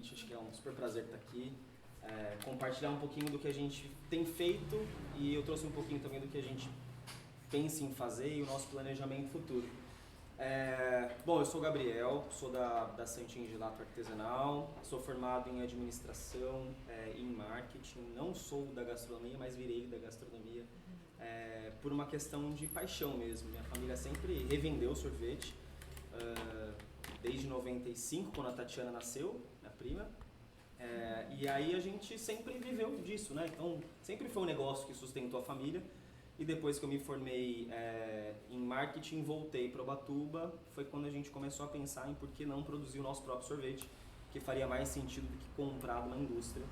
Acho que é um super prazer estar aqui, compartilhar um pouquinho do que a gente tem feito e eu trouxe um pouquinho também do que a gente pensa em fazer e o nosso planejamento futuro. Bom, eu sou o Gabriel, sou da Santin Gelato Artesanal, sou formado em administração e em marketing, não sou da gastronomia, mas virei da gastronomia por uma questão de paixão mesmo. Minha família sempre revendeu sorvete, desde 95, quando a Tatiana nasceu, minha prima. E aí a gente sempre viveu disso, né? Então sempre foi um negócio que sustentou a família. E depois que eu me formei em marketing, voltei para Ubatuba, foi quando a gente começou a pensar em por que não produzir o nosso próprio sorvete, que faria mais sentido do que comprar uma indústria.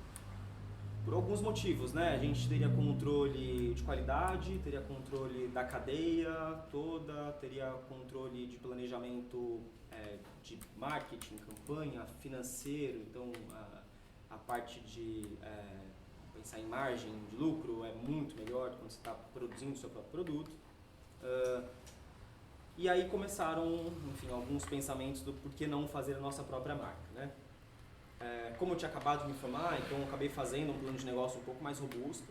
Por alguns motivos, né? A gente teria controle de qualidade, teria controle da cadeia toda, teria controle de planejamento de marketing, campanha, financeiro, então a parte de pensar em margem de lucro é muito melhor quando você está produzindo o seu próprio produto. E aí começaram, enfim, alguns pensamentos do por que não fazer a nossa própria marca, né? Como eu tinha acabado de me formar, então eu acabei fazendo um plano de negócio um pouco mais robusto.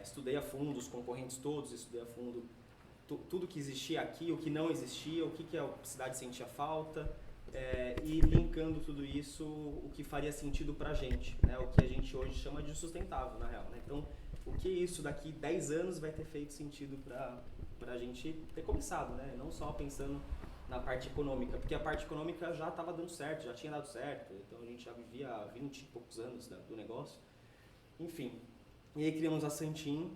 Estudei a fundo os concorrentes todos, estudei a fundo tudo que existia aqui, o que não existia, o que a cidade sentia falta, e linkando tudo isso, o que faria sentido pra gente, né? O que a gente hoje chama de sustentável, na real, né? Então, o que isso daqui 10 anos vai ter feito sentido pra gente ter começado, né? Não só pensando na parte econômica, porque a parte econômica já estava dando certo, já tinha dado certo, então a gente já vivia há 20 e poucos anos do negócio. Enfim, e aí criamos a Santin,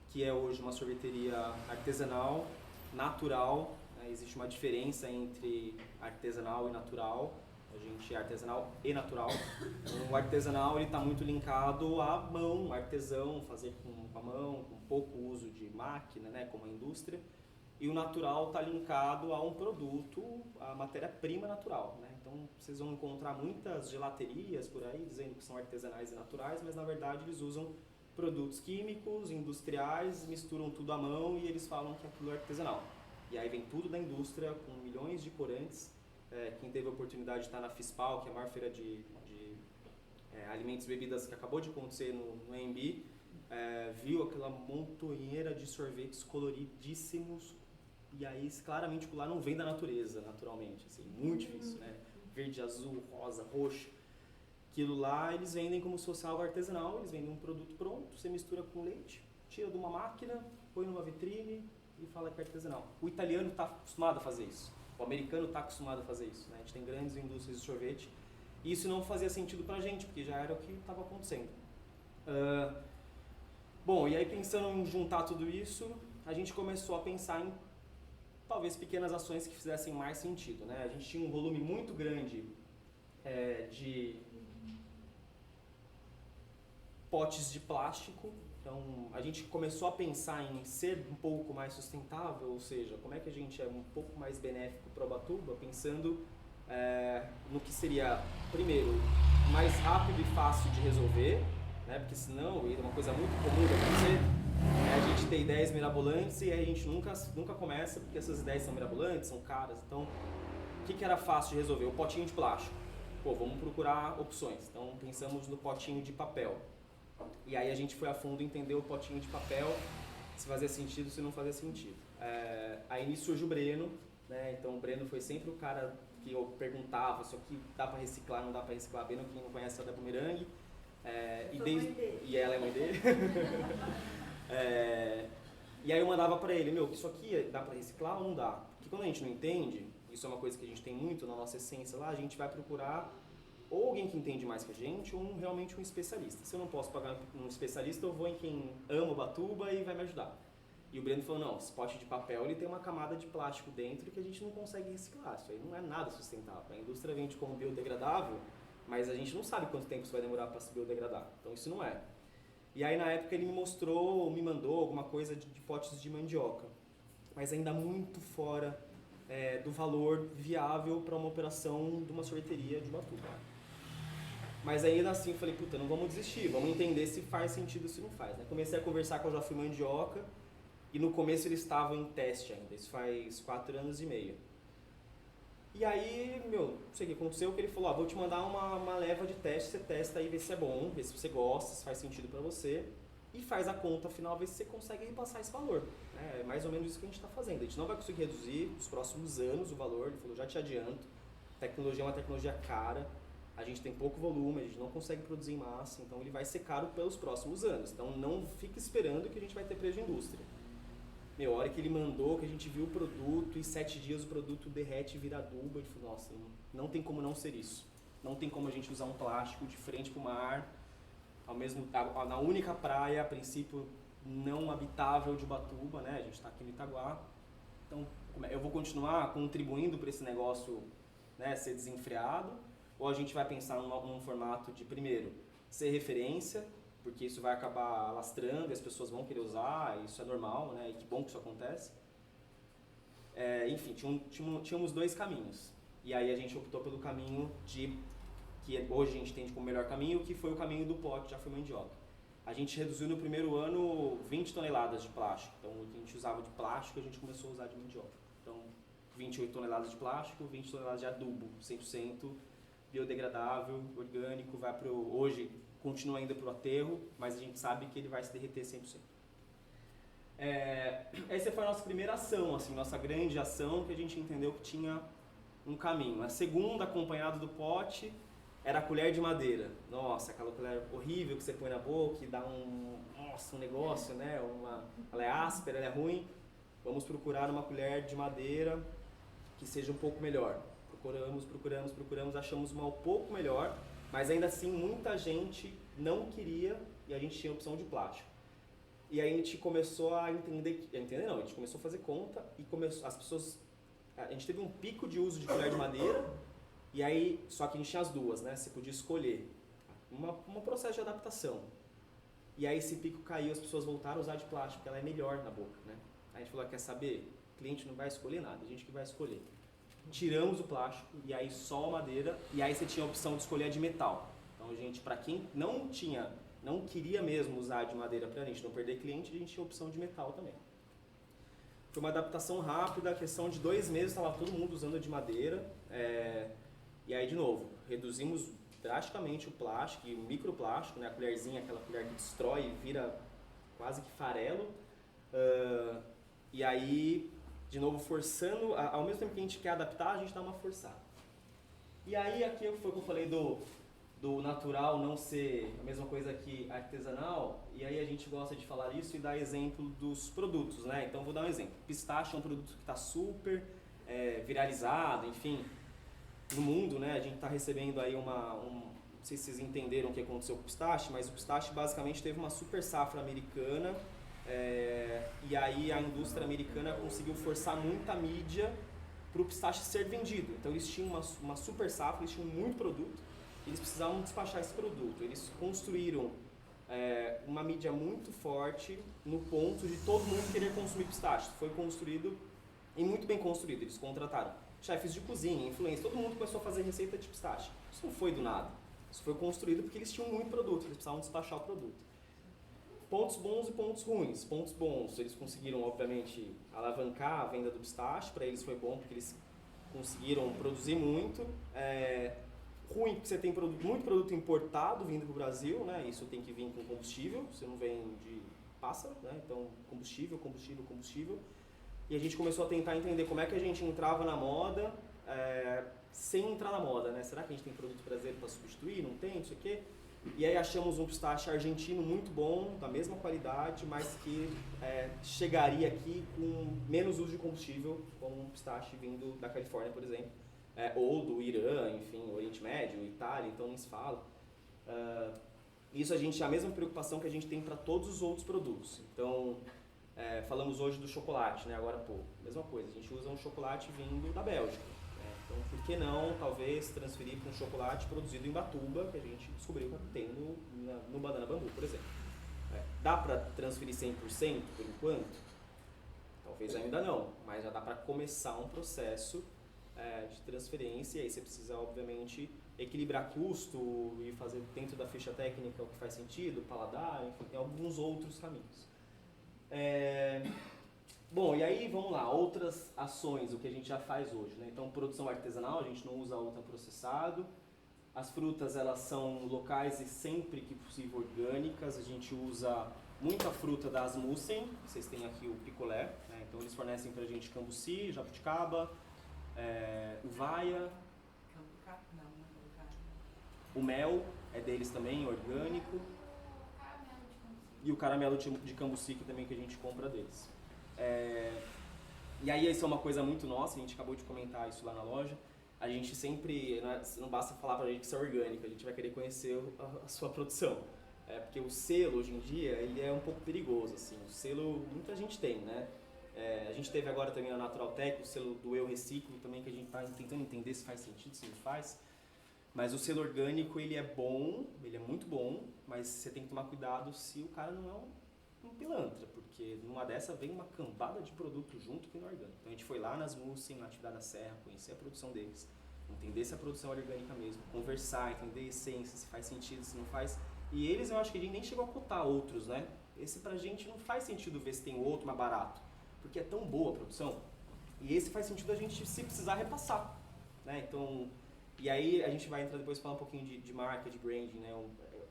que é hoje uma sorveteria artesanal, natural. Existe uma diferença entre artesanal e natural. A gente é artesanal e natural. O artesanal está muito linkado à mão, artesão, fazer com a mão, com pouco uso de máquina, né, como a indústria. E o natural está linkado a um produto, a matéria-prima natural, né? Então vocês vão encontrar muitas gelaterias por aí dizendo que são artesanais e naturais, mas na verdade eles usam produtos químicos, industriais, misturam tudo à mão e eles falam que aquilo é artesanal. E aí vem tudo da indústria, com milhões de corantes. Quem teve a oportunidade de estar na FISPAL, que é a maior feira de alimentos e bebidas que acabou de acontecer no AMB, viu aquela montoeira de sorvetes coloridíssimos. E aí, claramente, lá não vem da natureza, naturalmente. Assim, muito difícil, né? Verde, azul, rosa, roxo. Aquilo lá, eles vendem como se fosse algo artesanal. Eles vendem um produto pronto, você mistura com leite, tira de uma máquina, põe numa vitrine e fala que é artesanal. O italiano está acostumado a fazer isso. O americano está acostumado a fazer isso, né? A gente tem grandes indústrias de sorvete. E isso não fazia sentido pra gente, porque já era o que estava acontecendo. Bom, e aí pensando em juntar tudo isso, a gente começou a pensar em talvez pequenas ações que fizessem mais sentido, né? A gente tinha um volume muito grande de potes de plástico, então a gente começou a pensar em ser um pouco mais sustentável, ou seja, como é que a gente é um pouco mais benéfico para Ubatuba, pensando no que seria, primeiro, mais rápido e fácil de resolver, né? Porque senão, é uma coisa muito comum de acontecer, a gente tem ideias mirabolantes e a gente nunca começa porque essas ideias são mirabolantes, são caras. Então, o que era fácil de resolver? O potinho de plástico. Pô, vamos procurar opções. Então, pensamos no potinho de papel. E aí a gente foi a fundo entender o potinho de papel, se fazia sentido, se não fazia sentido. Aí nisso surge o Breno, né? Então o Breno foi sempre o cara que eu perguntava se aqui dá para reciclar, não dá para reciclar. Breno, quem não conhece, é da Bumerangue. E ela é mãe dele. E aí eu mandava pra ele, isso aqui dá pra reciclar ou não dá? Porque quando a gente não entende, isso é uma coisa que a gente tem muito na nossa essência lá, a gente vai procurar ou alguém que entende mais que a gente ou realmente um especialista. Se eu não posso pagar um especialista, eu vou em quem ama Ubatuba e vai me ajudar. E o Breno falou, não, esse pote de papel ele tem uma camada de plástico dentro que a gente não consegue reciclar, isso aí não é nada sustentável. A indústria vende como biodegradável, mas a gente não sabe quanto tempo isso vai demorar para se biodegradar, então isso não é. E aí na época ele me mandou alguma coisa de potes de mandioca, mas ainda muito fora do valor viável para uma operação de uma sorveteria de Ubatuba. Mas ainda assim eu falei, puta, não vamos desistir, vamos entender se faz sentido ou se não faz, né? Comecei a conversar com a Joafre Mandioca e no começo eles estavam em teste ainda, isso faz 4 anos e meio. E aí, não sei o que aconteceu, que ele falou, vou te mandar uma leva de teste, você testa aí, vê se é bom, vê se você gosta, se faz sentido para você, e faz a conta final, vê se você consegue repassar esse valor. É mais ou menos isso que a gente está fazendo. A gente não vai conseguir reduzir nos próximos anos o valor, ele falou, já te adianto, tecnologia é uma tecnologia cara, a gente tem pouco volume, a gente não consegue produzir em massa, então ele vai ser caro pelos próximos anos. Então não fique esperando que a gente vai ter preço de indústria. A hora que ele mandou, que a gente viu o produto, em 7 dias o produto derrete e vira adubo, ele falou, nossa, não tem como não ser isso. Não tem como a gente usar um plástico de frente para o mar, na única praia, a princípio, não habitável de Ubatuba, né? A gente está aqui no Itaguá. Então, eu vou continuar contribuindo para esse negócio, né, ser desenfreado, ou a gente vai pensar num formato de, primeiro, ser referência, porque isso vai acabar alastrando e as pessoas vão querer usar, isso é normal, né? E que bom que isso acontece. Enfim, tínhamos 2 caminhos. E aí a gente optou pelo caminho que hoje a gente entende como o melhor caminho, que foi o caminho do pote, já foi mandioca. A gente reduziu no primeiro ano 20 toneladas de plástico. Então, o que a gente usava de plástico, a gente começou a usar de mandioca. Então, 28 toneladas de plástico, 20 toneladas de adubo, 100% biodegradável, orgânico, hoje continua ainda para o aterro, mas a gente sabe que ele vai se derreter 100%. Essa foi a nossa primeira ação, assim, nossa grande ação, que a gente entendeu que tinha um caminho. A segunda, acompanhado do pote, era a colher de madeira. Nossa, aquela colher horrível que você põe na boca e dá um negócio, né? Ela é áspera, ela é ruim. Vamos procurar uma colher de madeira que seja um pouco melhor. Procuramos, achamos uma um pouco melhor, mas ainda assim muita gente não queria e a gente tinha a opção de plástico. E aí a gente começou a entender, a gente começou a fazer conta e a gente teve um pico de uso de colher de madeira, e aí, só que a gente tinha as duas, né? Você podia escolher um processo de adaptação. E aí esse pico caiu, as pessoas voltaram a usar de plástico, porque ela é melhor na boca, né? Aí a gente falou, quer saber? O cliente não vai escolher nada, a gente que vai escolher. Tiramos o plástico, e aí só a madeira, e aí você tinha a opção de escolher a de metal. Então, gente, para quem não queria mesmo usar de madeira para a gente não perder cliente, a gente tinha a opção de metal também. Foi uma adaptação rápida, questão de 2 meses estava todo mundo usando de madeira. E aí, de novo, reduzimos drasticamente o plástico e o microplástico, né? A colherzinha, aquela colher que destrói e vira quase que farelo. E aí, de novo, forçando, ao mesmo tempo que a gente quer adaptar, a gente dá uma forçada. E aí, aqui foi o que eu falei do natural não ser a mesma coisa que artesanal, e aí a gente gosta de falar isso e dar exemplo dos produtos, né? Então, vou dar um exemplo. Pistache é um produto que está super viralizado, enfim, no mundo, né? A gente está recebendo aí não sei se vocês entenderam o que aconteceu com o pistache, mas o pistache basicamente teve uma super safra americana, e aí a indústria americana conseguiu forçar muita mídia para o pistache ser vendido. Então eles tinham uma super safra, eles tinham muito produto, eles precisavam despachar esse produto. Eles construíram uma mídia muito forte no ponto de todo mundo querer consumir pistache. Foi construído e muito bem construído. Eles contrataram chefes de cozinha, influencers, todo mundo começou a fazer receita de pistache. Isso não foi do nada. Isso foi construído porque eles tinham muito produto, eles precisavam despachar o produto. Pontos bons e pontos ruins. Pontos bons, eles conseguiram, obviamente, alavancar a venda do pistache. Para eles foi bom porque eles conseguiram produzir muito. Ruim porque você tem muito produto importado vindo para o Brasil, né? Isso tem que vir com combustível, você não vem de pássaro, né? Então, combustível. E a gente começou a tentar entender como é que a gente entrava na moda sem entrar na moda, né? Será que a gente tem produto brasileiro para substituir? Não tem, não sei o quê. E aí achamos um pistache argentino muito bom, da mesma qualidade, mas que chegaria aqui com menos uso de combustível, como um pistache vindo da Califórnia, por exemplo, ou do Irã, enfim, Oriente Médio, Itália, então nem se fala. Isso é a mesma preocupação que a gente tem para todos os outros produtos. Então, falamos hoje do chocolate, né? Agora, mesma coisa, a gente usa um chocolate vindo da Bélgica. Então, por que não, talvez, transferir para um chocolate produzido em Ubatuba, que a gente descobriu que tem no Banana Bambu, por exemplo. Dá para transferir 100% por enquanto? Talvez ainda não, mas já dá para começar um processo de transferência, e aí você precisa, obviamente, equilibrar custo e fazer dentro da ficha técnica o que faz sentido, paladar, enfim, tem alguns outros caminhos. Bom, e aí vamos lá, outras ações, o que a gente já faz hoje, né? Então, produção artesanal, a gente não usa ultraprocessado. As frutas, elas são locais e sempre que possível orgânicas. A gente usa muita fruta da Asmussen, vocês têm aqui o picolé, né? Então eles fornecem pra gente cambuci, jabuticaba, uvaia. Cambucá? Não, não é cambucá. O mel é deles também, orgânico. E o caramelo de cambuci também que a gente compra deles. E aí isso é uma coisa muito nossa, a gente acabou de comentar isso lá na loja. A gente sempre, não basta falar pra gente que isso é orgânico, a gente vai querer conhecer a sua produção. Porque o selo, hoje em dia, ele é um pouco perigoso, assim. O selo, muita gente tem, né? A gente teve agora também a Naturaltech, o selo do Eu Reciclo também, que a gente está tentando entender se faz sentido, se não faz. Mas o selo orgânico, ele é bom, ele é muito bom, mas você tem que tomar cuidado se o cara não é um pilantra, porque numa dessa vem uma cambada de produto junto que não é orgânico. Então a gente foi lá nas Mussen, na atividade da Serra, conhecer a produção deles, entender se a produção é orgânica mesmo, conversar, entender a essência, se faz sentido, se não faz. E eles, eu acho que a gente nem chegou a cotar outros, né? Esse pra gente não faz sentido ver se tem outro mais barato, porque é tão boa a produção. E esse faz sentido a gente, se precisar, repassar, né? Então, e aí a gente vai entrar depois falar um pouquinho de marca, de branding, né?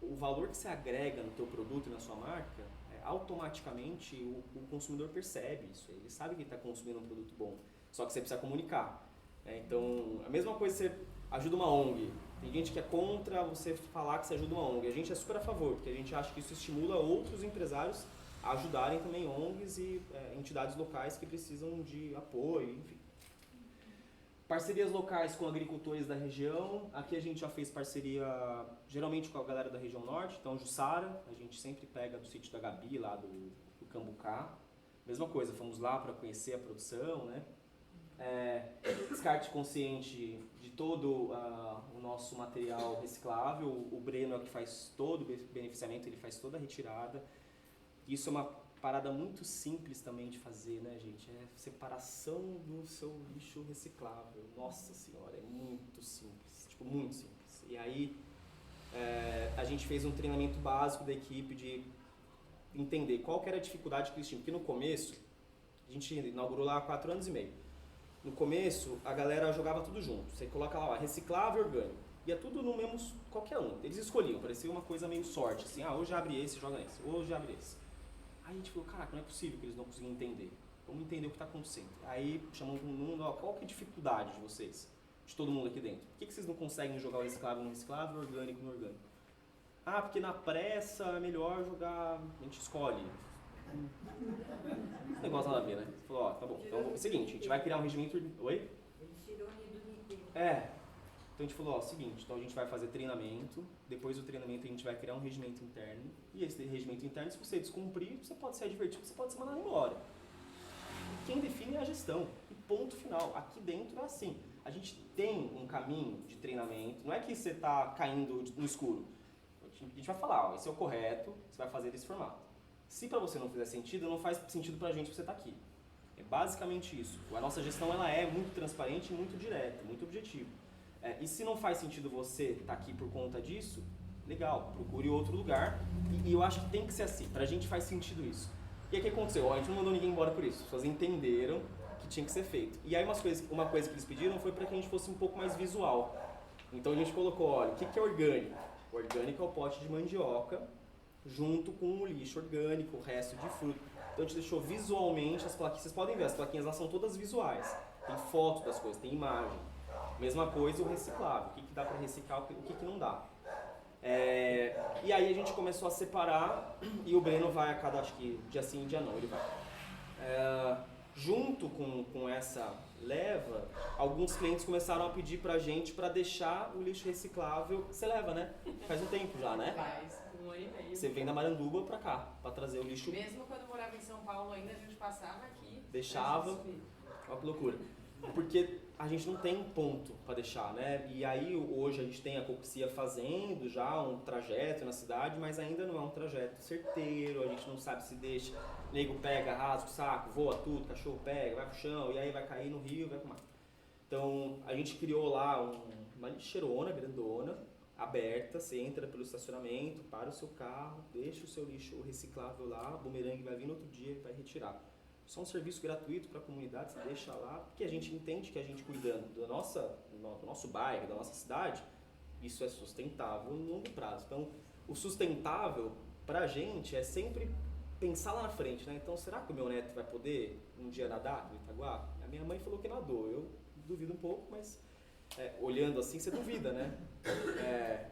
O valor que você agrega no teu produto e na sua marca, automaticamente o consumidor percebe isso. Ele sabe que ele está consumindo um produto bom, só que você precisa comunicar, né? Então, a mesma coisa você ajuda uma ONG. Tem gente que é contra você falar que você ajuda uma ONG. A gente é super a favor, porque a gente acha que isso estimula outros empresários a ajudarem também ONGs e entidades locais que precisam de apoio, enfim. Parcerias locais com agricultores da região. Aqui a gente já fez parceria geralmente com a galera da região norte, então Jussara, a gente sempre pega do sítio da Gabi, lá do Cambucá. Mesma coisa, fomos lá para conhecer a produção, né? Descarte consciente de todo o nosso material reciclável. O Breno é o que faz todo o beneficiamento, ele faz toda a retirada. Isso é uma parada muito simples também de fazer, né, gente? É separação do seu lixo reciclável. Nossa senhora, é muito simples, tipo, muito simples. E aí a gente fez um treinamento básico da equipe de entender qual que era a dificuldade que eles tinham. Porque no começo, a gente inaugurou lá há 4 anos e meio. No começo, a galera jogava tudo junto. Você coloca lá, reciclável e orgânico. Ia tudo no mesmo, qualquer um. Eles escolhiam, parecia uma coisa meio sorte, assim, hoje abre esse, joga esse, hoje abre esse. Aí a gente falou, caraca, não é possível que eles não conseguiam entender. Vamos entender o que está acontecendo. Aí chamamos todo mundo, qual que é a dificuldade de vocês? De todo mundo aqui dentro. Por que vocês não conseguem jogar o reciclável no reciclável e o orgânico no orgânico? Porque na pressa é melhor jogar, a gente escolhe. Esse negócio nada a ver, né? Você falou, tá bom, então é o seguinte, a gente vai criar um regimento... Oi? Ele tirou do NIT. Então a gente falou, seguinte, então a gente vai fazer treinamento, depois do treinamento a gente vai criar um regimento interno, e esse regimento interno, se você descumprir, você pode ser advertido, você pode ser mandado embora. E quem define é a gestão, e ponto final. Aqui dentro é assim, a gente tem um caminho de treinamento, não é que você está caindo no escuro. A gente vai falar, esse é o correto, você vai fazer desse formato. Se para você não fizer sentido, não faz sentido pra gente você estar aqui. É basicamente isso. A nossa gestão ela é muito transparente, muito direta, muito objetiva. E se não faz sentido você estar aqui por conta disso, legal, procure outro lugar. E eu acho que tem que ser assim, pra gente faz sentido isso. E aí o que aconteceu? A gente não mandou ninguém embora por isso. As pessoas entenderam que tinha que ser feito. E aí uma coisa que eles pediram foi para que a gente fosse um pouco mais visual. Então a gente colocou, olha, o que é orgânico? O orgânico é o pote de mandioca junto com o lixo orgânico, o resto de fruta. Então a gente deixou visualmente as plaquinhas. Vocês podem ver, as plaquinhas elas são todas visuais. Tem foto das coisas, tem imagem. Mesma coisa o reciclável, o que dá para reciclar, o que não dá. E aí a gente começou a separar e o Breno vai a cada, acho que dia sim, dia não, ele vai. Junto com essa leva, alguns clientes começaram a pedir pra gente pra deixar o lixo reciclável. Você leva, né? Faz um tempo já, né? Faz 1 ano e meio. Você vem da Maranduba pra cá, pra trazer o lixo. Mesmo quando eu morava em São Paulo ainda, a gente passava aqui. Deixava. Olha que loucura. Porque a gente não tem ponto para deixar, né? E aí hoje a gente tem a Coxia fazendo já um trajeto na cidade, mas ainda não é um trajeto certeiro, a gente não sabe se deixa, nego pega, rasga o saco, voa tudo, cachorro pega, vai pro chão e aí vai cair no rio, vai pro mar. Então a gente criou lá uma lixeirona grandona, aberta, você entra pelo estacionamento, para o seu carro, deixa o seu lixo reciclável lá, o bumerangue vai vir no outro dia e vai retirar. Só um serviço gratuito para a comunidade, você deixa lá, porque a gente entende que a gente cuidando do nosso bairro, da nossa cidade, isso é sustentável no longo prazo. Então, o sustentável para a gente é sempre pensar lá na frente, né? Então, será que o meu neto vai poder um dia nadar no Itaguá? A minha mãe falou que nadou, eu duvido um pouco, mas olhando assim, você duvida, né?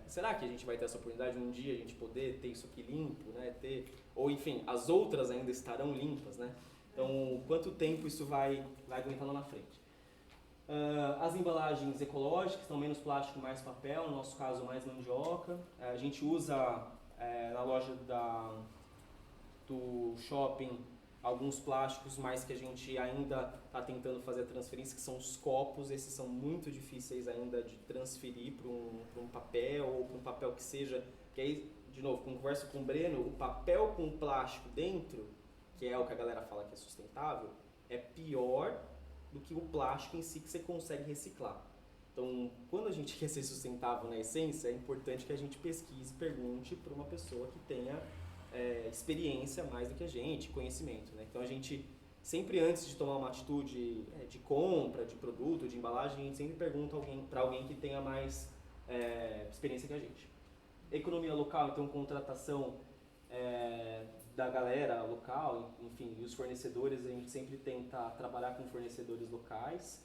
Será que a gente vai ter essa oportunidade de um dia a gente poder ter isso aqui limpo, né? Ou enfim, as outras ainda estarão limpas, né? Então, quanto tempo isso vai aguentar lá na frente? As embalagens ecológicas são menos plástico, mais papel, no nosso caso mais mandioca. A gente usa na loja do shopping alguns plásticos, mas que a gente ainda está tentando fazer a transferência, que são os copos. Esses são muito difíceis ainda de transferir para um papel ou para um papel que seja... Que aí, de novo, converso com o Breno, o papel com plástico dentro, que é o que a galera fala que é sustentável, é pior do que o plástico em si que você consegue reciclar. Então, quando a gente quer ser sustentável na essência, é importante que a gente pesquise, pergunte para uma pessoa que tenha experiência mais do que a gente, conhecimento, né? Então, a gente sempre antes de tomar uma atitude de compra, de produto, de embalagem, a gente sempre pergunta para alguém que tenha mais experiência que a gente. Economia local, então contratação da galera local, enfim, e os fornecedores, a gente sempre tenta trabalhar com fornecedores locais.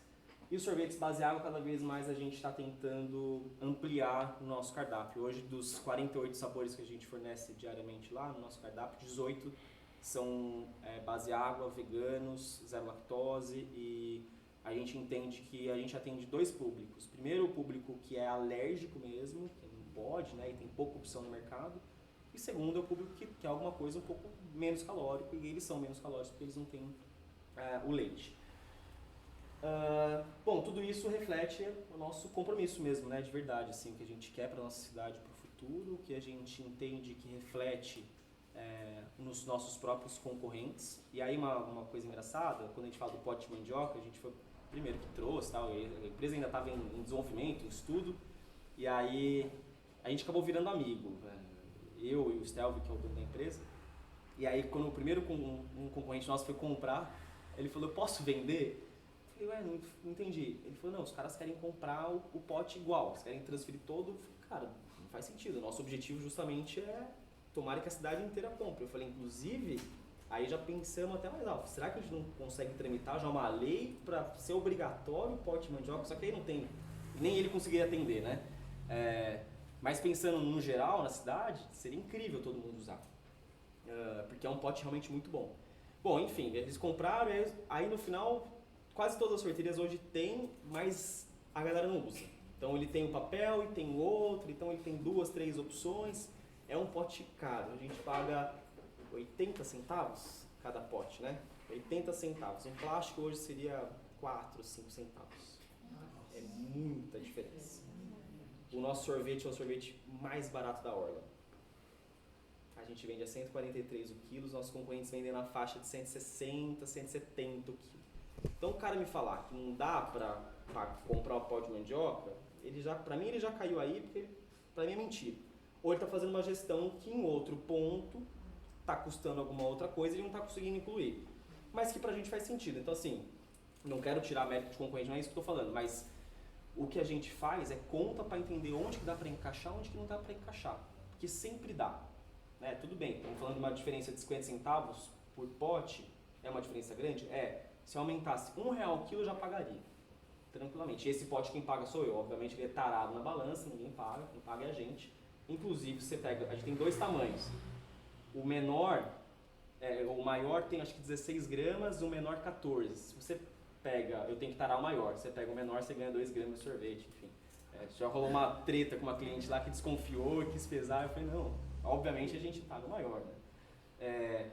E os sorvetes base água, cada vez mais a gente está tentando ampliar o nosso cardápio. Hoje, dos 48 sabores que a gente fornece diariamente lá no nosso cardápio, 18 são base água, veganos, zero lactose, e a gente entende que a gente atende dois públicos. Primeiro, o público que é alérgico mesmo, que não pode, né, e tem pouca opção no mercado. E segundo, é o público que quer alguma coisa um pouco menos calórico, e eles são menos calóricos porque eles não têm o leite. Bom, tudo isso reflete o nosso compromisso mesmo, né, de verdade, assim, que a gente quer para a nossa cidade, para o futuro, que a gente entende que reflete nos nossos próprios concorrentes. E aí uma coisa engraçada, quando a gente fala do pote de mandioca, a gente foi o primeiro que trouxe, tal, a empresa ainda estava em desenvolvimento, em estudo, e aí a gente acabou virando amigo, eu e o Stelvio, que é o dono da empresa. E aí quando o primeiro um concorrente nosso foi comprar, ele falou, eu posso vender? Eu falei, não entendi. Ele falou, não, os caras querem comprar o pote igual, eles querem transferir todo. Eu falei, cara, não faz sentido, o nosso objetivo justamente é tomara que a cidade inteira compre. Eu falei, inclusive, aí já pensamos até mais alto, será que a gente não consegue tramitar já uma lei para ser obrigatório o pote de mandioca? Só que aí não tem, nem ele conseguiria atender, né? Mas pensando no geral, na cidade, seria incrível todo mundo usar, porque é um pote realmente muito bom. Bom, enfim, eles compraram, aí no final, quase todas as sorveterias hoje tem, mas a galera não usa. Então ele tem o papel e tem o outro, então ele tem 2, 3 opções. É um pote caro, a gente paga 80 centavos cada pote, né? 80 centavos. Um plástico hoje seria 4, 5 centavos. É muita diferença. O nosso sorvete é o sorvete mais barato da Orla. A gente vende a 143 o quilo, os nossos concorrentes vendem na faixa de 160, 170 o quilo. Então o cara me falar que não dá pra comprar o pó de mandioca, pra mim ele já caiu aí, porque pra mim é mentira. Ou ele tá fazendo uma gestão que em outro ponto tá custando alguma outra coisa e ele não tá conseguindo incluir. Mas que pra gente faz sentido. Então assim, não quero tirar mérito de concorrente, não é isso que eu tô falando, mas o que a gente faz é conta para entender onde que dá para encaixar, onde que não dá para encaixar. Porque sempre dá. Né? Tudo bem, estamos falando de uma diferença de 50 centavos por pote, é uma diferença grande? Se eu aumentasse R$1 o quilo, eu já pagaria. Tranquilamente. E esse pote quem paga sou eu. Obviamente ele é tarado na balança, ninguém paga, quem paga é a gente. Inclusive, você pega, a gente tem 2 tamanhos. O menor, o maior tem acho que 16 gramas, o menor 14. Se você pega, eu tenho que tarar o maior, você pega o menor, você ganha 2 gramas de sorvete, enfim. Já rolou uma treta com uma cliente lá que desconfiou e quis pesar, eu falei, não, obviamente a gente paga o maior, né?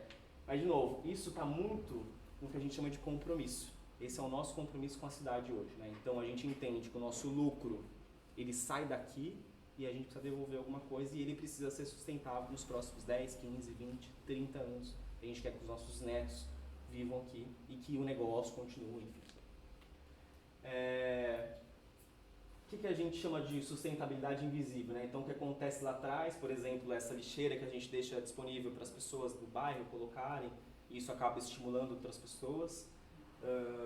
Mas de novo, isso está muito no que a gente chama de compromisso. Esse é o nosso compromisso com a cidade hoje, né? Então a gente entende que o nosso lucro, ele sai daqui e a gente precisa devolver alguma coisa e ele precisa ser sustentável nos próximos 10, 15, 20, 30 anos. A gente quer que os nossos netos vivam aqui e que o negócio continue, enfim. O que a gente chama de sustentabilidade invisível, né? Então o que acontece lá atrás, por exemplo, essa lixeira que a gente deixa disponível para as pessoas do bairro colocarem, e isso acaba estimulando outras pessoas.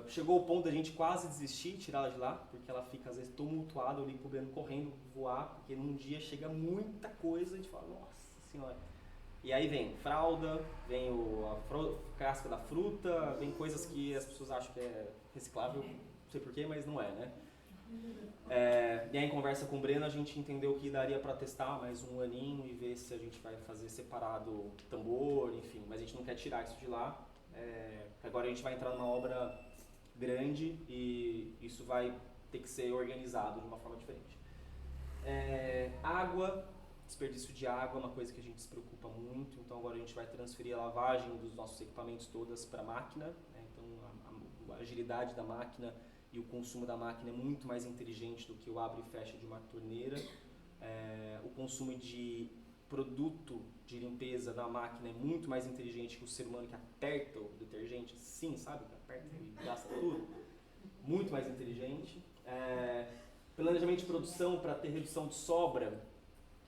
Chegou o ponto da gente quase desistir, tirar ela de lá, porque ela fica às vezes tumultuada, eu ligo pro Breno correndo, voar, porque num dia chega muita coisa, a gente fala, nossa senhora. E aí vem fralda, vem a casca da fruta, vem coisas que as pessoas acham que é reciclável, não sei porquê, mas não é, né? E aí em conversa com o Breno a gente entendeu que daria para testar mais um aninho e ver se a gente vai fazer separado tambor, enfim, mas a gente não quer tirar isso de lá. Agora a gente vai entrar numa obra grande e isso vai ter que ser organizado de uma forma diferente. Água, desperdício de água é uma coisa que a gente se preocupa muito, então agora a gente vai transferir a lavagem dos nossos equipamentos todas para a máquina, né? Então a agilidade da máquina e o consumo da máquina é muito mais inteligente do que o abre e fecha de uma torneira. O consumo de produto de limpeza da máquina é muito mais inteligente que o ser humano que aperta o detergente, sim, sabe? Que aperta e gasta tudo. Muito mais inteligente. Planejamento de produção para ter redução de sobra.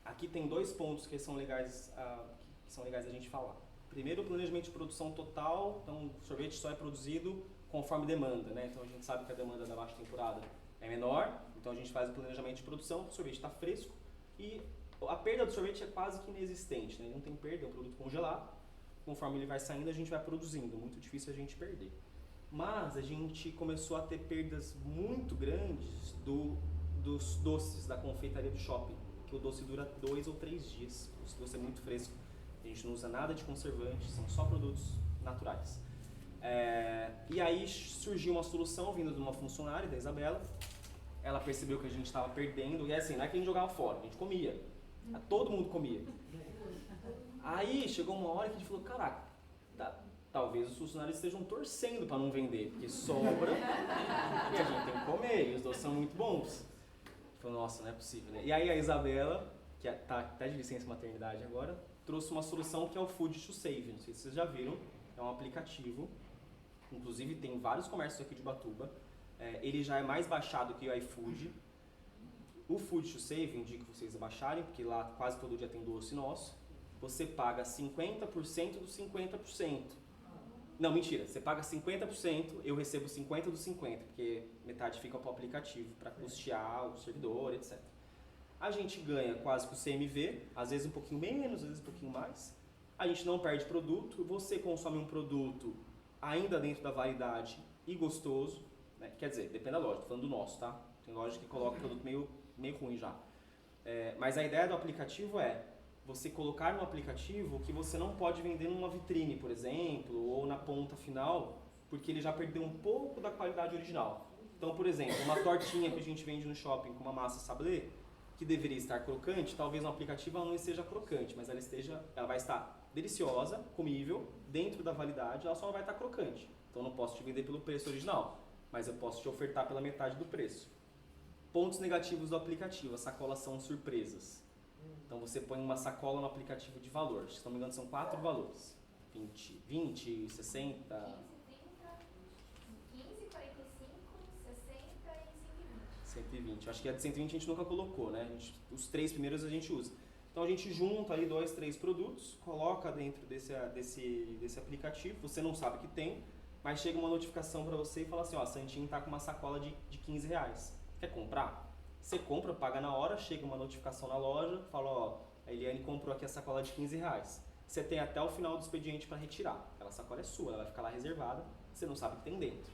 Aqui tem 2 pontos que são legais a gente falar. Primeiro, o planejamento de produção total. Então, o sorvete só é produzido conforme demanda, né? Então, a gente sabe que a demanda da baixa temporada é menor. Então, a gente faz o planejamento de produção, o sorvete está fresco e a perda do sorvete é quase que inexistente, né? Não tem perda, é um produto congelado. Conforme ele vai saindo, a gente vai produzindo. Muito difícil a gente perder. Mas a gente começou a ter perdas muito grandes dos doces da confeitaria do shopping. Que o doce dura 2 ou 3 dias. O doce é muito fresco. A gente não usa nada de conservante, são só produtos naturais. E aí surgiu uma solução vinda de uma funcionária, da Isabela. Ela percebeu que a gente estava perdendo. E assim, não é que a gente jogava fora, a gente comia. Todo mundo comia. Aí chegou uma hora que a gente falou, caraca, talvez os funcionários estejam torcendo para não vender, porque sobra e a gente tem que comer, e os doces são muito bons. Falei, nossa, não é possível, né? E aí a Isabela, que está até de licença maternidade agora, trouxe uma solução que é o Food to Save. Não sei se vocês já viram, é um aplicativo, inclusive tem vários comércios aqui de Ubatuba. Ele já é mais baixado que o iFood. O Food to Save, indico vocês baixarem, porque lá quase todo dia tem doce nosso. Você paga 50% dos 50%. Não, mentira, você paga 50%, eu recebo 50% dos 50%, porque metade fica para o aplicativo, para custear o servidor, etc. A gente ganha quase que o CMV, às vezes um pouquinho menos, às vezes um pouquinho mais. A gente não perde produto, você consome um produto ainda dentro da validade e gostoso, né? Quer dizer, depende da loja, tô falando do nosso, tá? Tem loja que coloca o produto meio ruim já. Mas a ideia do aplicativo é você colocar no aplicativo que você não pode vender numa vitrine, por exemplo, ou na ponta final, porque ele já perdeu um pouco da qualidade original. Então, por exemplo, uma tortinha que a gente vende no shopping com uma massa sablé, que deveria estar crocante, talvez no aplicativo ela não esteja crocante, mas ela vai estar deliciosa, comível, dentro da validade, ela só não vai estar crocante. Então eu não posso te vender pelo preço original, mas eu posso te ofertar pela metade do preço. Pontos negativos do aplicativo, as sacolas são surpresas. Então você põe uma sacola no aplicativo de valor, se não me engano são 4 valores, 20, 60... 15, 45, 60 e 120. Acho que a de 120 a gente nunca colocou, né? Os 3 primeiros a gente usa. Então a gente junta aí 2, 3 produtos, coloca dentro desse aplicativo, você não sabe que tem, mas chega uma notificação para você e fala assim, ó, a Santinho tá com uma sacola de R$15. Quer comprar? Você compra, paga na hora, chega uma notificação na loja, fala, ó, a Eliane comprou aqui a sacola de R$15. Você tem até o final do expediente para retirar. Aquela sacola é sua, ela vai ficar lá reservada, você não sabe o que tem dentro.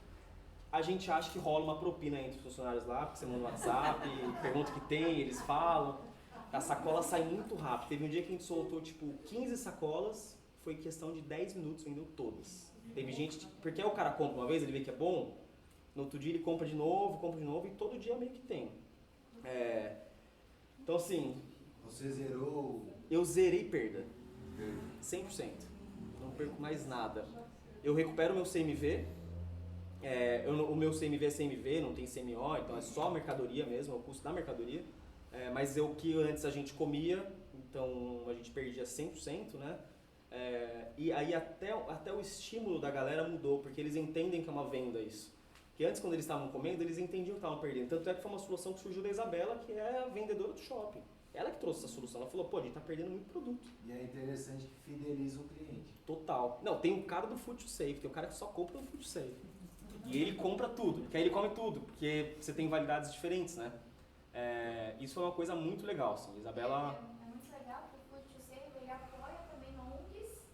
A gente acha que rola uma propina entre os funcionários lá, porque você manda no WhatsApp, pergunta o que tem, eles falam. A sacola sai muito rápido. Teve um dia que a gente soltou, 15 sacolas, foi questão de 10 minutos, vendeu todas. Teve gente, porque o cara compra uma vez, ele vê que é bom, no outro dia ele compra de novo, e todo dia meio que tem. Então assim... Você zerou... Eu zerei perda. 100%. Não perco mais nada. Eu recupero o meu CMV. O meu CMV é CMV, não tem CMO, então é só mercadoria mesmo, é o custo da mercadoria. Mas o que antes a gente comia, então a gente perdia 100%, né? E aí até o estímulo da galera mudou, porque eles entendem que é uma venda isso. Porque antes, quando eles estavam comendo, eles entendiam que estavam perdendo. Tanto é que foi uma solução que surgiu da Isabela, que é a vendedora do shopping. Ela que trouxe essa solução. Ela falou, pô, a gente tá perdendo muito produto. E é interessante que fideliza o cliente. Total. Não, tem um cara do Food to Save, tem um cara que só compra no Food to Save. E ele compra tudo, porque aí ele come tudo, porque você tem validades diferentes, né? Isso é uma coisa muito legal, assim. Isabela... É muito legal porque o Food to Save ele apoia também ONGs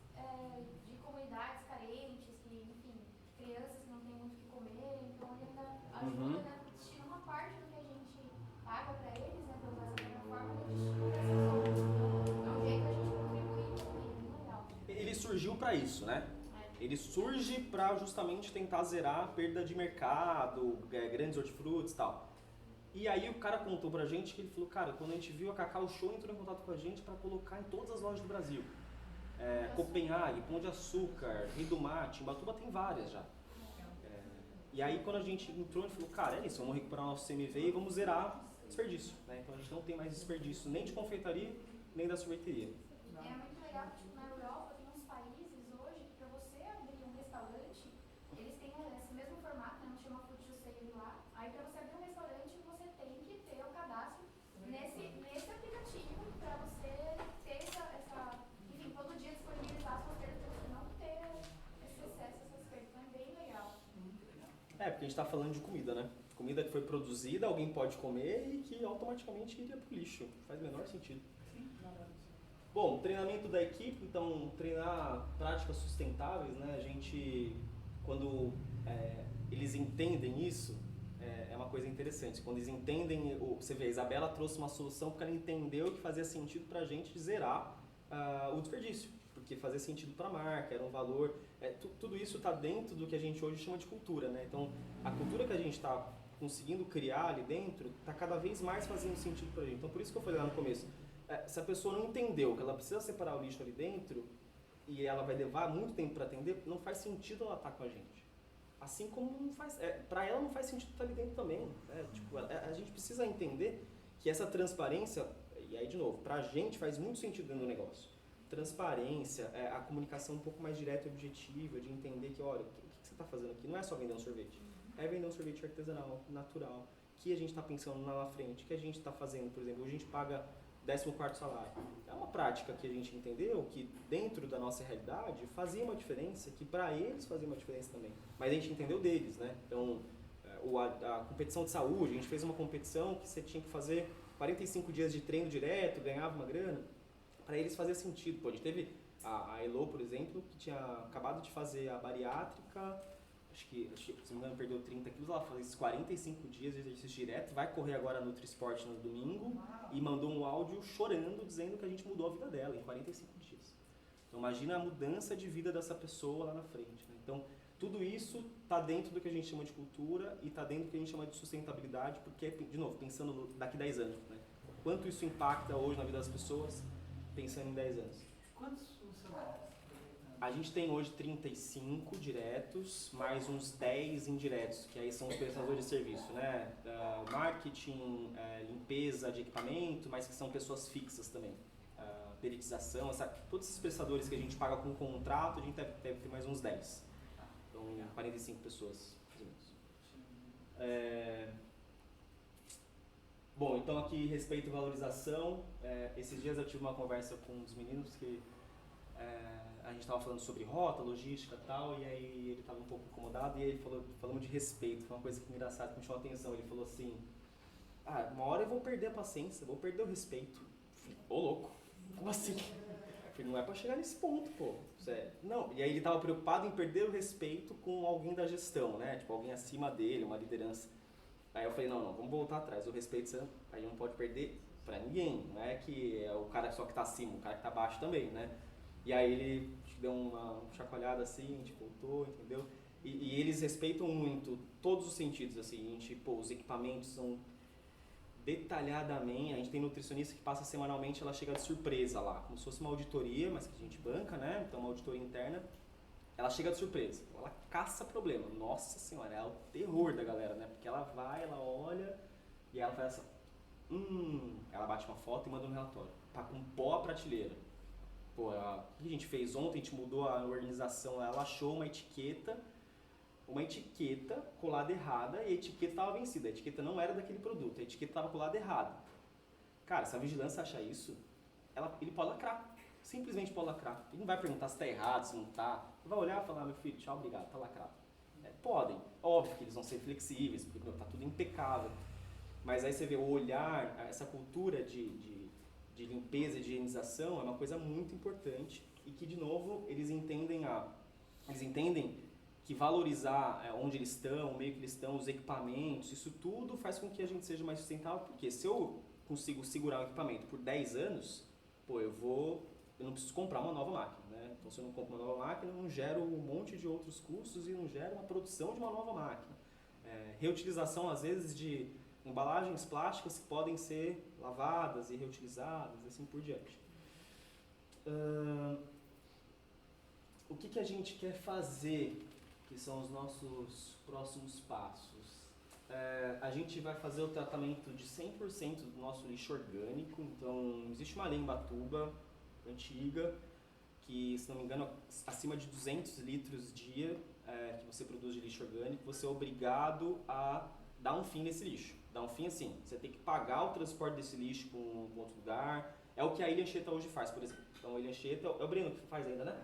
de comunidades carentes, que, enfim, crianças que não têm muito o que comer, então ele ainda ajuda, né? Destina uma parte do que a gente paga para eles, né? Para usar essa plataforma, ele destina para essas ONGs. Então, é um jeito da gente contribuir também, muito legal. Ele surgiu para isso, né? Ele surge para justamente tentar zerar a perda de mercado, grandes hortifrutis e tal. E aí o cara contou pra gente que ele falou, cara, quando a gente viu a Cacau Show, entrou em contato com a gente para colocar em todas as lojas do Brasil. Copenhague, Pão de Açúcar, Rio do Mate, em Batuba tem várias já. E aí quando a gente entrou, a gente falou, cara, é isso, vamos recuperar nosso CMV e vamos zerar desperdício. Né? Então a gente não tem mais desperdício nem de confeitaria, nem da sorveteria. É muito legal que tipo, na Europa tem uns países hoje que para você abrir um restaurante, eles têm esse mesmo formato, né? Não chama Food to Save lá. Aí para você abrir um restaurante, você tem que ter o cadastro nesse aplicativo para você ter enfim, todo dia disponibilizar suas perdas para você não ter esse excesso, essas perdas. Então é bem legal. Porque a gente está falando de comida, né? Comida que foi produzida, alguém pode comer e que automaticamente iria pro lixo. Faz o menor sentido. Bom, treinamento da equipe, então treinar práticas sustentáveis, né? A gente, quando eles entendem isso, é uma coisa interessante. Quando eles entendem, você vê, a Isabela trouxe uma solução porque ela entendeu que fazia sentido pra gente zerar o desperdício. Porque fazia sentido para a marca, era um valor. Tudo isso está dentro do que a gente hoje chama de cultura, né? Então, a cultura que a gente está conseguindo criar ali dentro está cada vez mais fazendo sentido para a gente. Então, por isso que eu falei lá no começo, se a pessoa não entendeu que ela precisa separar o lixo ali dentro e ela vai levar muito tempo para atender, não faz sentido ela estar com a gente. Assim como não faz, para ela não faz sentido estar ali dentro também. Tipo, a gente precisa entender que essa transparência, e aí de novo, para a gente faz muito sentido dentro do negócio. Transparência, a comunicação um pouco mais direta e objetiva, de entender que, olha, o que você está fazendo aqui não é só vender um sorvete, é vender um sorvete artesanal, natural, que a gente está pensando lá na frente, que a gente está fazendo, por exemplo, hoje a gente paga 14º salário. É uma prática que a gente entendeu que dentro da nossa realidade fazia uma diferença, que para eles fazia uma diferença também, mas a gente entendeu deles, né? Então, a competição de saúde, a gente fez uma competição que você tinha que fazer 45 dias de treino direto, ganhava uma grana. Para eles fazia sentido. Pô, a gente teve a Elo, por exemplo, que tinha acabado de fazer a bariátrica, acho que se não me engano perdeu 30 quilos, ela faz esses 45 dias de exercício direto, vai correr agora no Nutrisport no domingo e mandou um áudio chorando, dizendo que a gente mudou a vida dela em 45 dias. Então imagina a mudança de vida dessa pessoa lá na frente. Né? Então tudo isso está dentro do que a gente chama de cultura e está dentro do que a gente chama de sustentabilidade, porque, de novo, pensando daqui 10 anos, né? Quanto isso impacta hoje na vida das pessoas, pensando em 10 anos. Quantos funcionários? A gente tem hoje 35 diretos, mais uns 10 indiretos, que aí são os prestadores de serviço, né? Marketing, limpeza de equipamento, mas que são pessoas fixas também. Peritização, todos esses prestadores que a gente paga com contrato, a gente deve ter mais uns 10. Então, 45 pessoas, mais ou menos. Bom, então aqui respeito e valorização. Esses dias eu tive uma conversa com um dos meninos que a gente estava falando sobre rota, logística e tal, e aí ele estava um pouco incomodado e aí falamos de respeito, foi uma coisa que engraçada, que me chamou a atenção. Ele falou assim, uma hora eu vou perder a paciência, vou perder o respeito. Eu falei, ô louco, como assim? Eu falei, não é pra chegar nesse ponto, pô. Não, e aí ele estava preocupado em perder o respeito com alguém da gestão, né? Tipo, alguém acima dele, uma liderança. Aí eu falei, não, vamos voltar atrás, o respeito aí não pode perder pra ninguém, não é que é o cara só que tá acima, o cara que tá abaixo também, né? E aí ele deu uma chacoalhada assim, a gente voltou, entendeu? E eles respeitam muito todos os sentidos, assim, os equipamentos são detalhadamente, a gente tem nutricionista que passa semanalmente, ela chega de surpresa lá, como se fosse uma auditoria, mas que a gente banca, né? Então uma auditoria interna. Ela chega de surpresa, ela caça problema. Nossa senhora, é o terror da galera, né? Porque ela vai, ela olha e ela faz assim, ela bate uma foto e manda um relatório. Tá com pó a prateleira. Pô, o que a gente fez ontem? A gente mudou a organização, ela achou uma etiqueta colada errada e a etiqueta estava vencida. A etiqueta não era daquele produto, a etiqueta estava colada errada. Cara, se a vigilância achar isso, ele pode lacrar. Simplesmente pode lacrar. Ele não vai perguntar se está errado, se não está. Ele vai olhar e falar, meu filho, tchau, obrigado, está lacrado. Podem. Óbvio que eles vão ser flexíveis, porque está tudo impecável. Mas aí você vê o olhar, essa cultura de limpeza e de higienização é uma coisa muito importante e que, de novo, eles entendem que valorizar onde eles estão, o meio que eles estão, os equipamentos, isso tudo faz com que a gente seja mais sustentável, porque se eu consigo segurar um equipamento por 10 anos, pô, eu não preciso comprar uma nova máquina, né? Então, se eu não compro uma nova máquina, eu não gero um monte de outros custos e não gero uma produção de uma nova máquina. Reutilização, às vezes, de embalagens plásticas que podem ser lavadas e reutilizadas, e assim por diante. O que a gente quer fazer, que são os nossos próximos passos? A gente vai fazer o tratamento de 100% do nosso lixo orgânico. Então, existe uma lei em Ubatuba, antiga, que, se não me engano, acima de 200 litros dia que você produz de lixo orgânico, você é obrigado a dar um fim nesse lixo. Dar um fim assim, você tem que pagar o transporte desse lixo para um outro lugar. É o que a Ilha Anchieta hoje faz, por exemplo. Então, a Ilha Anchieta, é o Breno que faz ainda, né?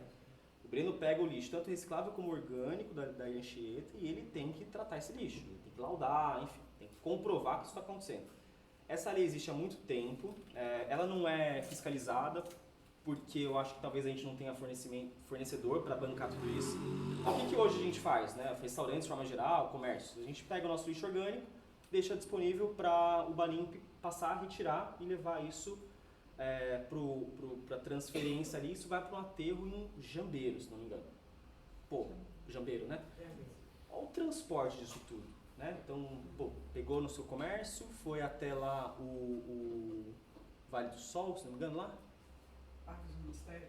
O Breno pega o lixo, tanto reciclável como orgânico da Ilha Anchieta, e ele tem que tratar esse lixo. Ele tem que laudar, enfim, tem que comprovar que isso está acontecendo. Essa lei existe há muito tempo, ela não é fiscalizada, porque eu acho que talvez a gente não tenha fornecedor para bancar tudo isso. O que hoje a gente faz, né? Restaurantes de forma geral, comércio. A gente pega o nosso lixo orgânico, deixa disponível para o Balimp passar, retirar e levar isso para transferência ali. Isso vai para um aterro em Jambeiro, se não me engano. Pô, Jambeiro, né? Olha o transporte disso tudo, né? Então, pô, pegou no seu comércio, foi até lá o Vale do Sol, se não me engano, lá?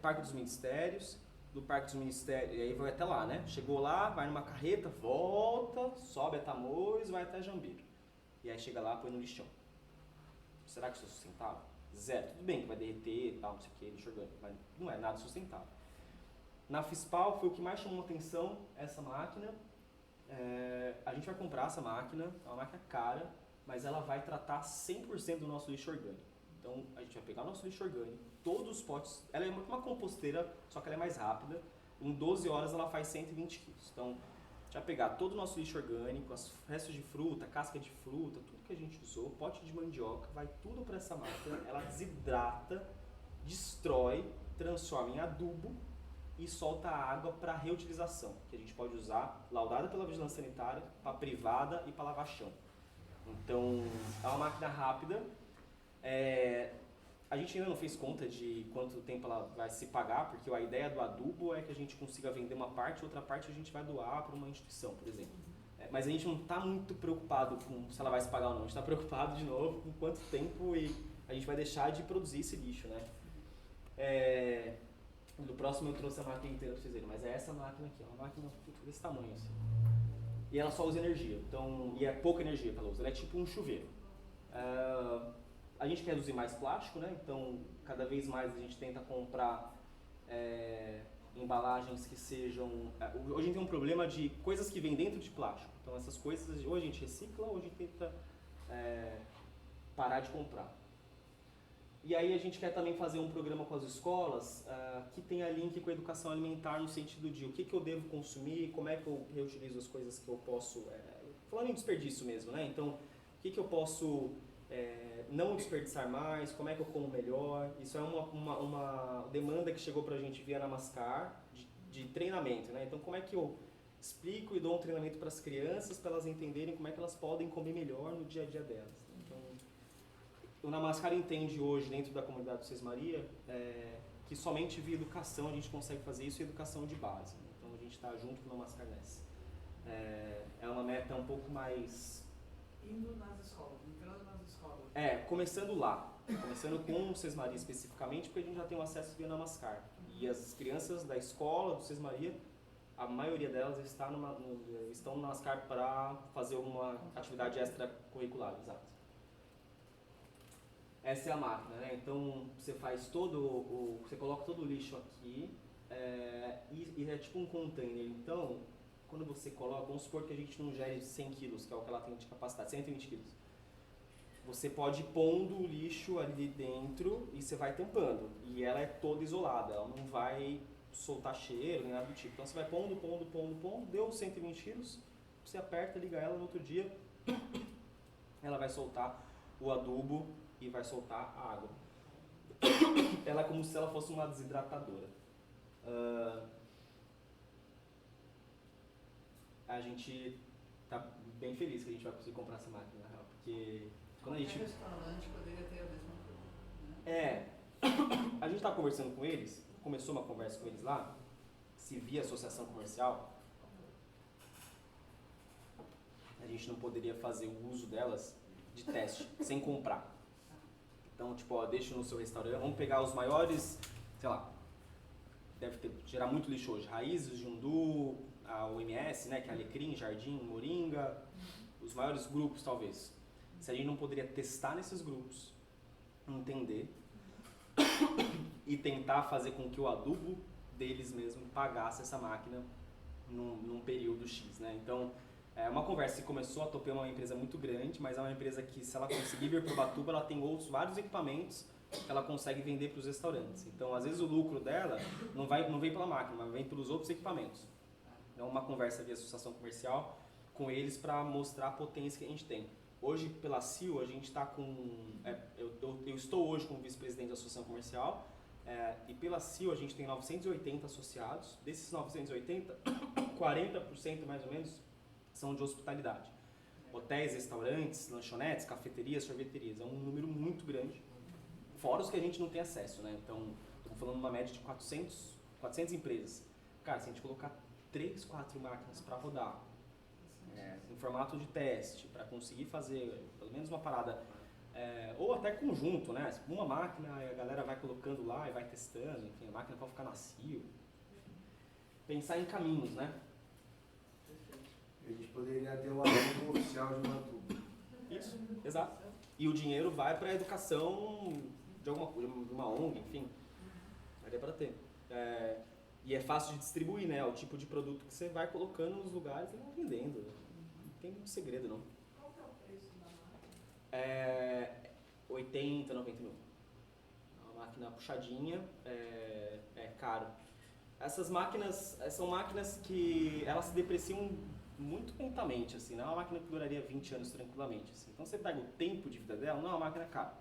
Parque dos Ministérios. Do Parque dos Ministérios, e aí vai até lá, né? Chegou lá, vai numa carreta, volta, sobe a Tamoios, vai até Jambeiro. E aí chega lá, põe no lixão. Será que isso é sustentável? Zero. Tudo bem que vai derreter e tal, não sei o que, lixo orgânico, mas não é nada sustentável. Na Fispal foi o que mais chamou atenção, essa máquina. A gente vai comprar essa máquina, é uma máquina cara, mas ela vai tratar 100% do nosso lixo orgânico. Então, a gente vai pegar o nosso lixo orgânico, todos os potes, ela é uma composteira, só que ela é mais rápida. Em 12 horas ela faz 120 quilos. Então, a gente vai pegar todo o nosso lixo orgânico, os restos de fruta, casca de fruta, tudo que a gente usou, pote de mandioca, vai tudo para essa máquina, ela desidrata, destrói, transforma em adubo e solta a água para reutilização, que a gente pode usar, laudada pela vigilância sanitária, para privada e para lavar chão. Então, é uma máquina rápida. A gente ainda não fez conta de quanto tempo ela vai se pagar, porque a ideia do adubo é que a gente consiga vender uma parte, outra parte a gente vai doar para uma instituição, por exemplo. Mas a gente não está muito preocupado com se ela vai se pagar ou não, a gente está preocupado, de novo, com quanto tempo a gente vai deixar de produzir esse lixo, né? No próximo eu trouxe a máquina inteira para vocês verem, mas é essa máquina aqui, uma máquina desse tamanho assim. E ela só usa energia, então, e é pouca energia que ela usa, ela é tipo um chuveiro. A gente quer reduzir mais plástico, né? Então, cada vez mais a gente tenta comprar embalagens que sejam... Hoje a gente tem um problema de coisas que vêm dentro de plástico. Então, essas coisas, ou a gente recicla, ou a gente tenta parar de comprar. E aí a gente quer também fazer um programa com as escolas que tenha link com a educação alimentar no sentido de o que eu devo consumir, como é que eu reutilizo as coisas que eu posso... falando em desperdício mesmo, né? Então, o que eu posso... não desperdiçar mais, como é que eu como melhor. Isso é uma demanda que chegou pra gente via Namaskar, de treinamento, né? Então, como é que eu explico e dou um treinamento para as crianças, para elas entenderem como é que elas podem comer melhor no dia a dia delas. Então, o Namaskar entende hoje, dentro da comunidade do Sesmaria, que somente via educação a gente consegue fazer isso, e educação de base. Né? Então, a gente está junto com o Namaskar nessa. É uma meta um pouco mais... Indo nas escolas, entrando nas escolas. Começando lá. Começando com o Sesmaria especificamente, porque a gente já tem um acesso via Namaskar. E as crianças da escola do Sesmaria, a maioria delas estão no Namaskar para fazer uma atividade extracurricular, exato. Essa é a máquina, né? Então você faz você coloca todo o lixo aqui e é tipo um container. Então, quando você coloca, vamos supor que a gente não gere 100 quilos, que é o que ela tem de capacidade, 120 quilos. você pode ir pondo o lixo ali dentro e você vai tampando. E ela é toda isolada, ela não vai soltar cheiro nem nada do tipo. Então você vai pondo, deu 120 quilos, você aperta, liga ela, no outro dia ela vai soltar o adubo e vai soltar a água. Ela é como se ela fosse uma desidratadora. A gente tá bem feliz que a gente vai conseguir comprar essa máquina, na real, porque quando a gente... Qualquer restaurante poderia ter a mesma coisa, né? É, a gente tá conversando com eles, começou uma conversa com eles lá, se via associação comercial, a gente não poderia fazer o uso delas de teste, sem comprar. Então, tipo, ó, deixa no seu restaurante, vamos pegar os maiores, sei lá, deve gerar muito lixo hoje, Raízes, Jundu, a OMS, né, que é Alecrim, Jardim, Moringa, os maiores grupos talvez. Se a gente não poderia testar nesses grupos, entender e tentar fazer com que o adubo deles mesmo pagasse essa máquina num período X, né? Então, é uma conversa que começou, a Topema é uma empresa muito grande, mas é uma empresa que, se ela conseguir vir para o Ubatuba, ela tem vários equipamentos que ela consegue vender para os restaurantes. Então, às vezes o lucro dela não vem pela máquina, mas vem pelos outros equipamentos. Então, uma conversa via associação comercial com eles para mostrar a potência que a gente tem. Hoje, pela CIO, a gente está com... eu estou hoje como vice-presidente da associação comercial, e pela CIO a gente tem 980 associados. Desses 980, 40% mais ou menos são de hospitalidade. Hotéis, restaurantes, lanchonetes, cafeterias, sorveterias. É um número muito grande. Fora os que a gente não tem acesso, né? Então, estamos falando de uma média de 400 empresas. Cara, se a gente colocar 3, 4 máquinas para rodar, em formato de teste, para conseguir fazer pelo menos uma parada, ou até conjunto, né? Uma máquina, a galera vai colocando lá e vai testando, enfim, a máquina pode ficar na CIO. Pensar em caminhos, né? A gente poderia ter o aluno oficial de Ubatuba. Isso, exato. E o dinheiro vai para a educação de uma ONG, enfim. Daria para ter. E é fácil de distribuir, né? O tipo de produto que você vai colocando nos lugares e vai vendendo. Não tem muito segredo, não. Qual que é o preço da máquina? 80, 90 mil. É uma máquina puxadinha, é caro. Essas máquinas são máquinas que elas se depreciam muito lentamente, assim, não é uma máquina que duraria 20 anos tranquilamente. Assim. Então você pega o tempo de vida dela, não é uma máquina cara.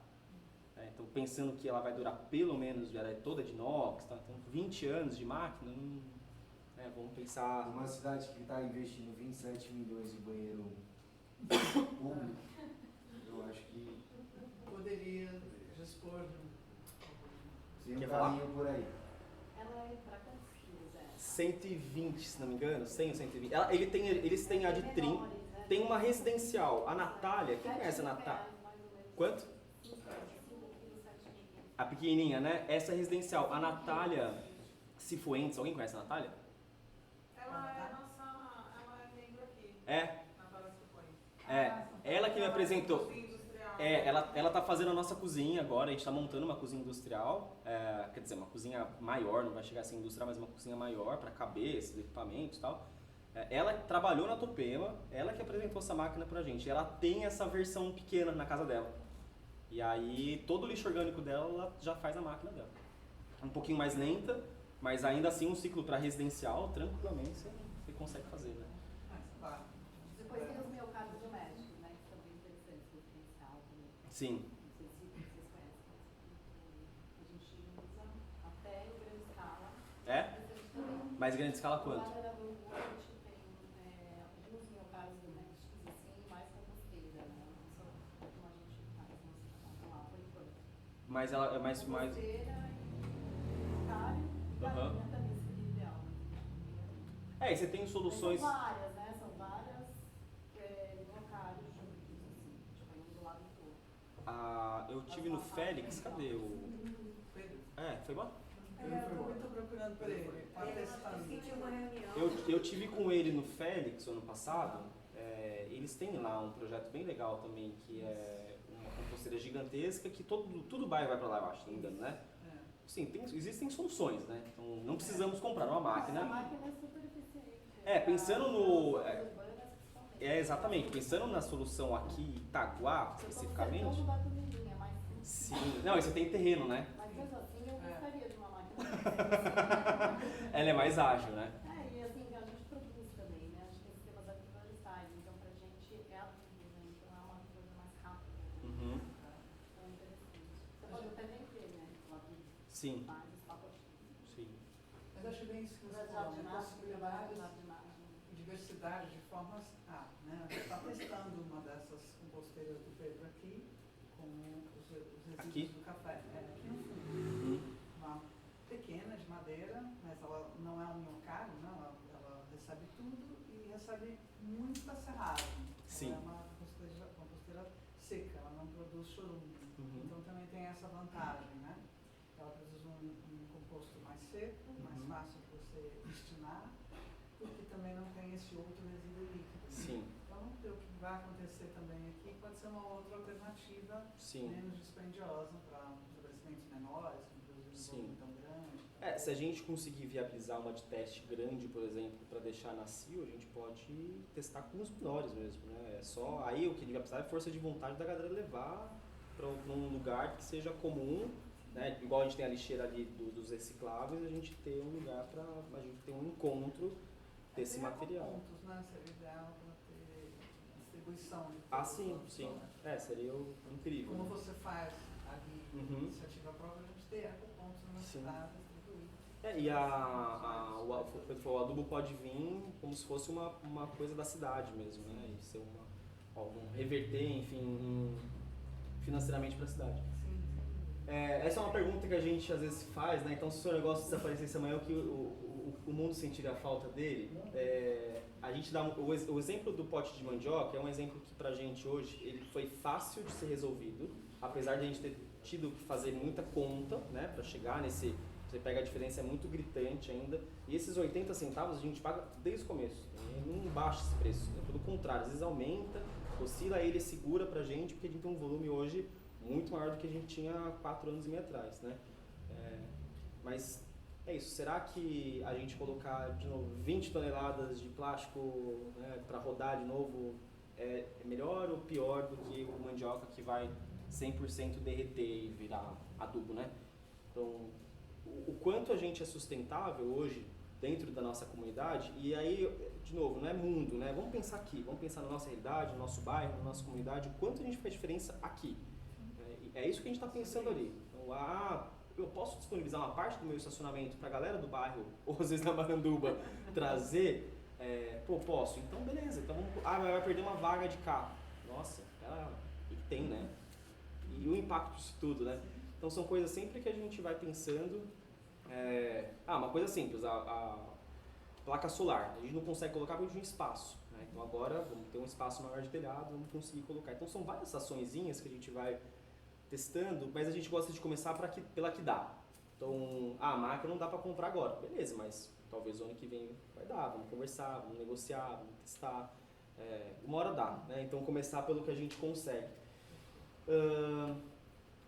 Então pensando que ela vai durar pelo menos, ela é toda de inox, tá? Então 20 anos de máquina, vamos pensar... Uma cidade que está investindo 27 milhões em banheiro público, eu acho que Poderia dispor de tem Quer um falar? caminho por aí. Ela é para quantos quilos? 120, se não me engano, 100 ou 120. Eles têm a de 30, tem uma residencial. A Natália, quem conhece a Natália? Quanto? A pequenininha, né? Essa é residencial. A Natália Cifuentes, alguém conhece a Natália? Ela é membro aqui. É, Na Bala Cifuentes. ela que me apresentou. Cozinha industrial. Ela tá fazendo a nossa cozinha agora, a gente tá montando uma cozinha industrial, quer dizer, uma cozinha maior, não vai chegar a ser industrial, mas uma cozinha maior para caber esses equipamentos e tal. Ela trabalhou na Topema, ela que apresentou essa máquina pra gente. Ela tem essa versão pequena na casa dela. E aí, todo o lixo orgânico dela, ela já faz a máquina dela. Um pouquinho mais lenta, mas ainda assim um ciclo para residencial, tranquilamente, você consegue fazer, né? Claro. Depois tem os miocardios domésticos, né? Que são bem interessantes, o diferencial também. Sim. Não sei se vocês conhecem, mas a gente usa até em grande escala. É? Mas a gente também... Mais grande escala Lá quanto? na Araraquara, a gente tem alguns miocardios domésticos, assim, mais composteira, né? Não só como a gente faz, mas lá, por enquanto. Mas ela é mais... Composteira e miocardio, e Aham. galinha também seria ideal. E você tem soluções... São várias, né? São várias miocardios juntos, assim, tipo, um do lado do outro. Eu tive no Félix, cadê o... Pedro. Foi bom? Eu estou procurando por ele. Tá testando. Tinha uma reunião. Eu tive com ele no Félix ano passado. Eles têm lá um projeto bem legal também, que é uma composteira gigantesca que tudo vai para lá, eu acho, se não me engano, né? Sim, existem soluções, né? Então não precisamos comprar uma máquina. A máquina é super eficiente. Pensando no... As urbanas, principalmente. exatamente, pensando na solução aqui em Itaguá, especificamente. Você da pandemia, mas Sim. Não, e você tem terreno, né? mas mesmo assim eu gostaria de uma máquina. Ela é mais ágil, né? E assim, a gente produz também, né? A gente tem sistemas agriculturais, então pra gente é adubo, né? Então é uma coisa mais rápida. Uhum. Então é interessante. Você pode até vender, né? O adubo. Sim. Mas os pacotinhos. Sim. Mas acho bem isso que você Mas falou, né? jardinagem, Possibilidades jardinagem. e diversidade de formas A, né? A gente está testando uma dessas composteiras do Pedro aqui, com os resíduos Aqui? do café. Aqui no fundo. Uhum. Uma pequena de madeira, mas ela não é um minhocário, né? Ela recebe tudo e recebe muita serragem. Sim. Ela é uma composteira seca, ela não produz chorume. Uhum. Então também tem essa vantagem, né? Ela produz um composto mais seco, mais Uhum. fácil de você destinar, porque também não tem esse outro resíduo líquido. Sim. Então o que vai acontecer também aqui pode ser uma outra alternativa Sim. menos dispendiosa para estabelecimentos menores, que produzem um Sim. volume tão grande. Se a gente conseguir viabilizar uma de teste grande, por exemplo, para deixar na CIO, a gente pode testar com os menores mesmo, né? É só aí o que a gente vai precisar é força de vontade da galera levar para um lugar que seja comum, né? Igual a gente tem a lixeira ali dos recicláveis, a gente ter um lugar para a gente ter um encontro desse Tem material. pontos, né? Seria ideal para ter distribuição de Ah, todos sim, os sim. pontos. Seria incrível. Como né? você faz ali, Uhum. iniciativa própria, a gente ter ecopontos na Sim. cidade distribuídos. E o adubo pode vir como se fosse uma coisa da cidade mesmo, né? E ser reverter, enfim, financeiramente para a cidade. Sim. Essa é uma pergunta que a gente às vezes faz, né? Então, se o seu negócio desaparecesse amanhã, o mundo sentiria falta dele? A gente dá o exemplo do pote de mandioca é um exemplo que pra gente hoje ele foi fácil de ser resolvido, apesar de a gente ter tido que fazer muita conta, né? Para chegar nesse, você pega a diferença é muito gritante ainda. E esses 80 centavos a gente paga desde o começo. Não baixa esse preço, né? Pelo contrário, às vezes aumenta, oscila ele, segura pra gente, porque a gente tem um volume hoje muito maior do que a gente tinha há 4 anos e meio atrás, né? Mas é isso. Será que a gente colocar de novo 20 toneladas de plástico, né, para rodar de novo é melhor ou pior do que o mandioca que vai 100% derreter e virar adubo, né? Então, o quanto a gente é sustentável hoje dentro da nossa comunidade, e aí, de novo, não é mundo, né? Vamos pensar aqui, vamos pensar na nossa realidade, no nosso bairro, na nossa comunidade, o quanto a gente faz diferença aqui. É isso que a gente está pensando ali. Então, eu posso disponibilizar uma parte do meu estacionamento para a galera do bairro, ou às vezes na Maranduba, trazer? Posso. Então, beleza. Então, vai perder uma vaga de carro. Nossa, e tem, né? E o impacto disso tudo, né? Então, são coisas sempre que a gente vai pensando. Uma coisa simples, a placa solar. A gente não consegue colocar porque tem espaço. Né? Então, agora vamos ter um espaço maior de telhado, vamos conseguir colocar. Então, são várias açõezinhas que a gente vai testando, mas a gente gosta de começar pela que dá. Então, a máquina não dá para comprar agora. Beleza, mas talvez o ano que vem vai dar. Vamos conversar, vamos negociar, vamos testar. Uma hora dá, né? Então, começar pelo que a gente consegue.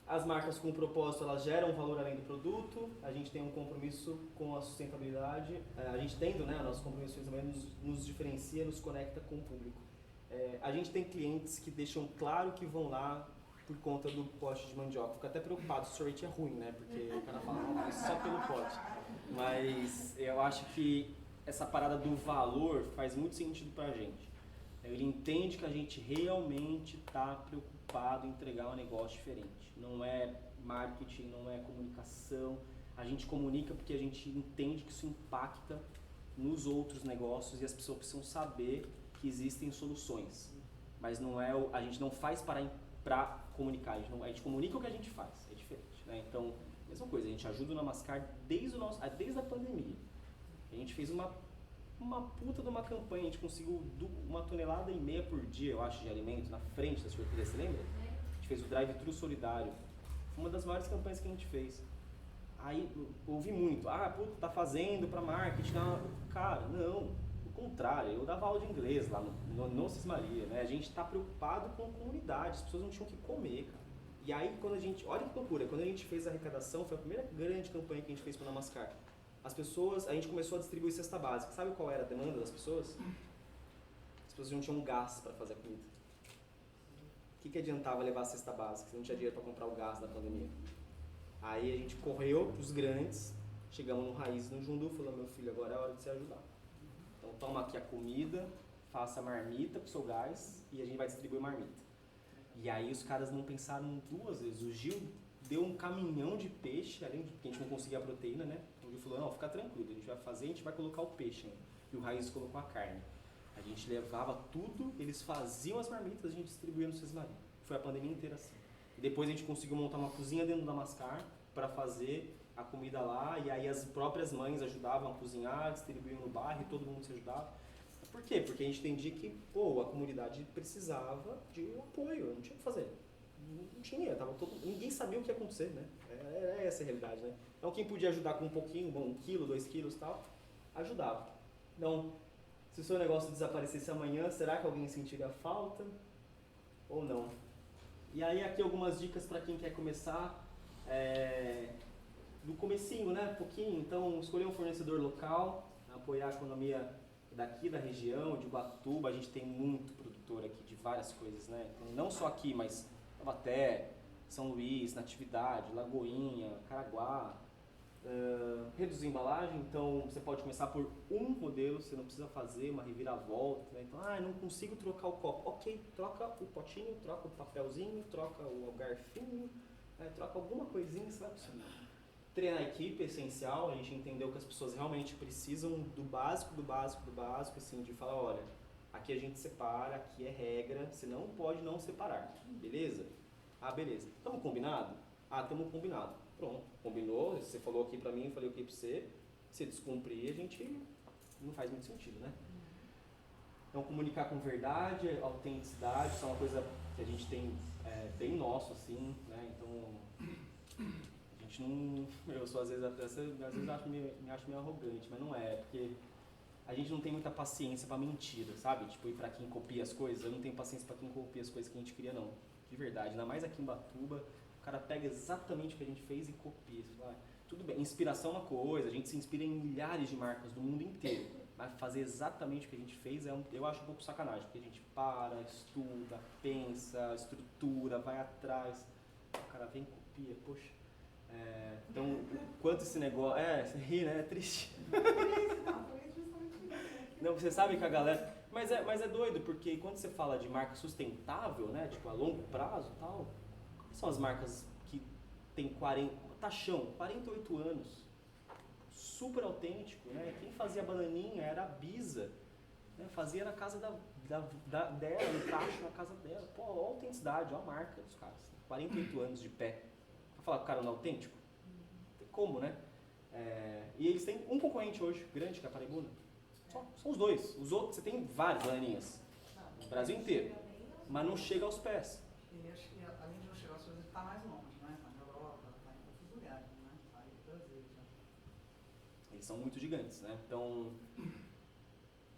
As marcas com propósito, elas geram valor além do produto. A gente tem um compromisso com a sustentabilidade. A gente tendo, né, o nosso compromisso também nos diferencia, nos conecta com o público. A gente tem clientes que deixam claro que vão lá por conta do pote de mandioca. Fico até preocupado se o sorvete é ruim, né? Porque o cara fala, não, é só pelo pote. Mas eu acho que essa parada do valor faz muito sentido pra gente. Ele entende que a gente realmente está preocupado em entregar um negócio diferente. Não é marketing, não é comunicação. A gente comunica porque a gente entende que isso impacta nos outros negócios e as pessoas precisam saber que existem soluções. Mas não é a gente não faz para comunicar, a gente comunica o que a gente faz, é diferente, né? Então, mesma coisa, a gente ajuda o Namascar desde a pandemia. A gente fez uma puta de uma campanha, a gente conseguiu 1,5 toneladas por dia, eu acho, de alimento na frente da sorveteria, você lembra? A gente fez o drive-thru solidário, uma das maiores campanhas que a gente fez. Aí, eu ouvi muito, tá fazendo pra marketing, cara, não. Contrário, eu dava aula de inglês lá no Cismaria, né? A gente está preocupado com a comunidade, as pessoas não tinham o que comer, cara. E aí, olha que loucura, quando a gente fez a arrecadação, foi a primeira grande campanha que a gente fez para o Namascar. A gente começou a distribuir cesta básica. Sabe qual era a demanda das pessoas? as pessoas não tinham gás para fazer a comida. O que adiantava levar a cesta básica se não tinha dinheiro para comprar o gás na pandemia? Aí a gente correu para os grandes, chegamos no Raiz, no Jundu, falou, meu filho, agora é a hora de você ajudar. Então toma aqui a comida, faça a marmita com o seu gás e a gente vai distribuir marmita. E aí os caras não pensaram duas vezes. O Gil deu um caminhão de peixe, além de porque a gente não conseguia a proteína, né? O Gil falou, não, fica tranquilo, a gente vai fazer, a gente vai colocar o peixe ainda. E o Raiz colocou a carne. A gente levava tudo, eles faziam as marmitas, a gente distribuía no Sesmaria. Foi a pandemia inteira assim. E depois a gente conseguiu montar uma cozinha dentro da Mascar para fazer a comida lá, e aí as próprias mães ajudavam a cozinhar, distribuíam no bairro e todo mundo se ajudava. Por quê? Porque a gente entendia que, a comunidade precisava de um apoio, não tinha o que fazer. Não tinha, ninguém sabia o que ia acontecer, né? É essa a realidade, né? Então quem podia ajudar com um pouquinho, 1 quilo, 2 quilos e tal, ajudava. Então, se o seu negócio desaparecesse amanhã, será que alguém sentiria falta? Ou não? E aí aqui algumas dicas para quem quer começar do comecinho, né? Pouquinho. Então, escolher um fornecedor local, apoiar a economia daqui da região, de Ubatuba. A gente tem muito produtor aqui de várias coisas, né? Então, não só aqui, mas Taubaté, São Luís, Natividade, Lagoinha, Caraguá. Reduzir a embalagem, então você pode começar por um modelo, você não precisa fazer uma reviravolta, né? Então, não consigo trocar o copo. Ok, troca o potinho, troca o papelzinho, troca o garfinho, troca alguma coisinha, você vai conseguir. Treinar a equipe é essencial, a gente entendeu que as pessoas realmente precisam do básico, assim, de falar, olha, aqui a gente separa, aqui é regra, você não pode não separar, beleza? Beleza. Estamos combinado? Estamos combinado. Pronto, combinou, você falou aqui pra mim, eu falei aqui pra você, se descumprir, a gente não faz muito sentido, né? Então, comunicar com verdade, autenticidade, isso é uma coisa que a gente tem bem nosso, assim, né? Então, a gente não... Eu sou, às vezes me acho meio arrogante, mas não é, porque a gente não tem muita paciência pra mentira, sabe? Tipo, e pra quem copia as coisas, eu não tenho paciência pra quem copia as coisas que a gente cria, não. De verdade, ainda mais aqui em Ubatuba. O cara pega exatamente o que a gente fez e copia. Tudo bem, inspiração é uma coisa, a gente se inspira em milhares de marcas do mundo inteiro. Mas fazer exatamente o que a gente fez, eu acho um pouco sacanagem, porque a gente para, estuda, pensa, estrutura, vai atrás. O cara vem e copia, poxa. Então, o quanto esse negócio... você ri, né? É triste. Não, você sabe que a galera... Mas é doido, porque quando você fala de marca sustentável, né? Tipo, a longo prazo e tal... São as marcas que tem 48 anos, super autêntico, né? Quem fazia bananinha era a Bisa, né? Fazia na casa dela, no tacho na casa dela. Pô, olha a autenticidade, olha a marca dos caras. 48 anos de pé. Vai falar que o cara não é autêntico? Tem como, né? E eles têm um concorrente hoje, grande, que é a Paraibuna. São os dois. Os outros, você tem várias bananinhas, no Brasil inteiro, mas não chega aos pés. E acho que além de não chegar às coisas, está mais longe, né? Está na Europa, está em outros lugares, né? Está aí no Brasil já. Eles são muito gigantes, né? Então,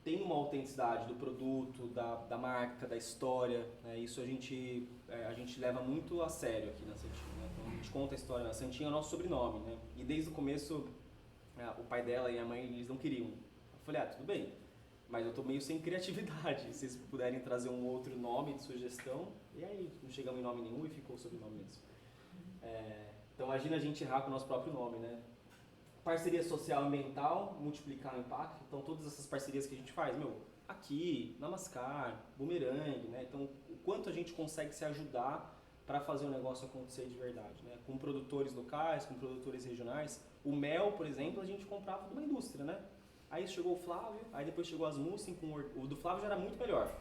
tem uma autenticidade do produto, da marca, da história, né? Isso a gente leva muito a sério aqui na Santinha, né? Então, a gente conta a história. A Santinha é o nosso sobrenome, né? E desde o começo, o pai dela e a mãe, eles não queriam. Eu falei, tudo bem, mas eu tô meio sem criatividade. Se vocês puderem trazer um outro nome de sugestão, e aí, não chegamos em nome nenhum e ficou o sobrenome mesmo. Então, imagina a gente errar com o nosso próprio nome, né? Parceria social e ambiental, multiplicar o impacto. Então, todas essas parcerias que a gente faz, aqui, na Mascar, Bumerangue, né? Então, o quanto a gente consegue se ajudar para fazer o negócio acontecer de verdade, né? Com produtores locais, com produtores regionais. O mel, por exemplo, a gente comprava de uma indústria, né? Aí chegou o Flávio, aí depois chegou as Musim, o do Flávio já era muito melhor,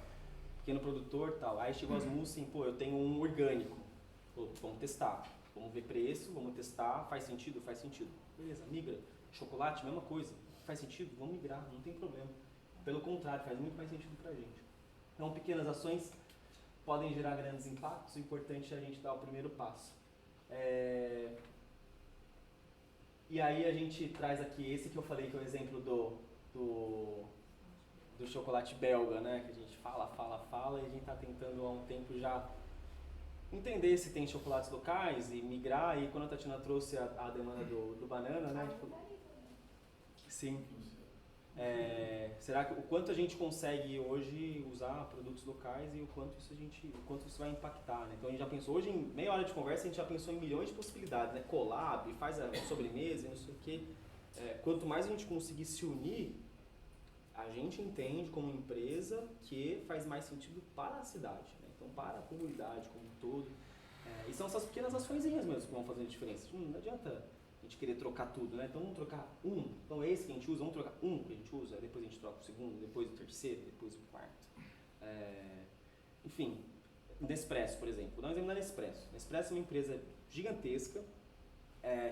pequeno produtor e tal. Aí chegou as Musim, eu tenho um orgânico. Vamos testar, vamos ver preço, vamos testar, faz sentido? Faz sentido. Beleza, migra. Chocolate, mesma coisa. Faz sentido? Vamos migrar, não tem problema. Pelo contrário, faz muito mais sentido pra gente. Então, pequenas ações podem gerar grandes impactos, o importante é a gente dar o primeiro passo. E aí a gente traz aqui esse que eu falei, que é o exemplo do chocolate belga, né? Que a gente fala e a gente está tentando há um tempo já entender se tem chocolates locais e migrar. E quando a Tatiana trouxe a demanda do banana, né? Tipo, sim. Será que o quanto a gente consegue hoje usar produtos locais e o quanto isso vai impactar, né? Então a gente já pensou, hoje em meia hora de conversa a gente já pensou em milhões de possibilidades, né? Collab, faz a sobremesa e não sei o quê. Quanto mais a gente conseguir se unir, a gente entende como empresa que faz mais sentido para a cidade, né? Então para a comunidade como um todo. E são essas pequenas açõezinhas mesmo que vão fazer a diferença. Não adianta a gente querer trocar tudo, né? Então vamos trocar então esse que a gente usa, vamos trocar que a gente usa, depois a gente troca o segundo, depois o terceiro, depois o quarto. Enfim, Nespresso, por exemplo. Vou dar um exemplo da Nespresso. Nespresso é uma empresa gigantesca,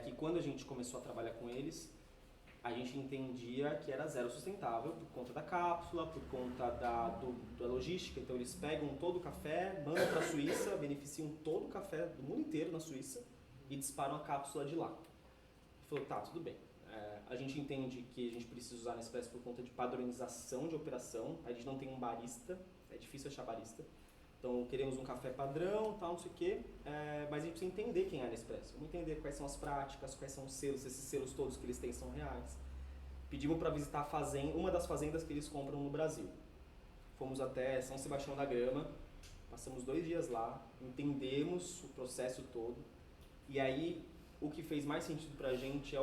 que quando a gente começou a trabalhar com eles, a gente entendia que era zero sustentável por conta da cápsula, por conta da logística. Então eles pegam todo o café, mandam para a Suíça, beneficiam todo o café do mundo inteiro na Suíça e disparam a cápsula de lá. Ele falou, tá, tudo bem. A gente entende que a gente precisa usar Nespresso por conta de padronização de operação. A gente não tem um barista, é difícil achar barista. Então queremos um café padrão, tal, não sei o quê, mas a gente precisa entender quem é a Nespresso. Vamos entender quais são as práticas, quais são os selos, esses selos todos que eles têm são reais. Pedimos para visitar uma das fazendas que eles compram no Brasil. Fomos até São Sebastião da Grama, passamos 2 dias lá, entendemos o processo todo. E aí o que fez mais sentido para a gente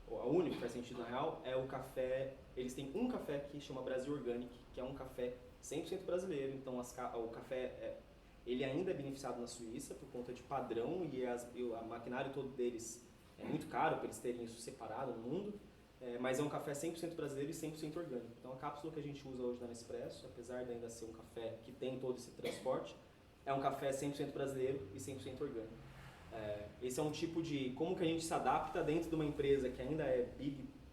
o único que faz sentido na real, é o café. Eles têm um café que chama Brasil Organic, que é um café 100% brasileiro. Então o café ele ainda é beneficiado na Suíça por conta de padrão e o maquinário todo deles é muito caro para eles terem isso separado no mundo, mas é um café 100% brasileiro e 100% orgânico. Então a cápsula que a gente usa hoje na Nespresso, apesar de ainda ser um café que tem todo esse transporte, é um café 100% brasileiro e 100% orgânico. Esse é um tipo de como que a gente se adapta dentro de uma empresa que ainda é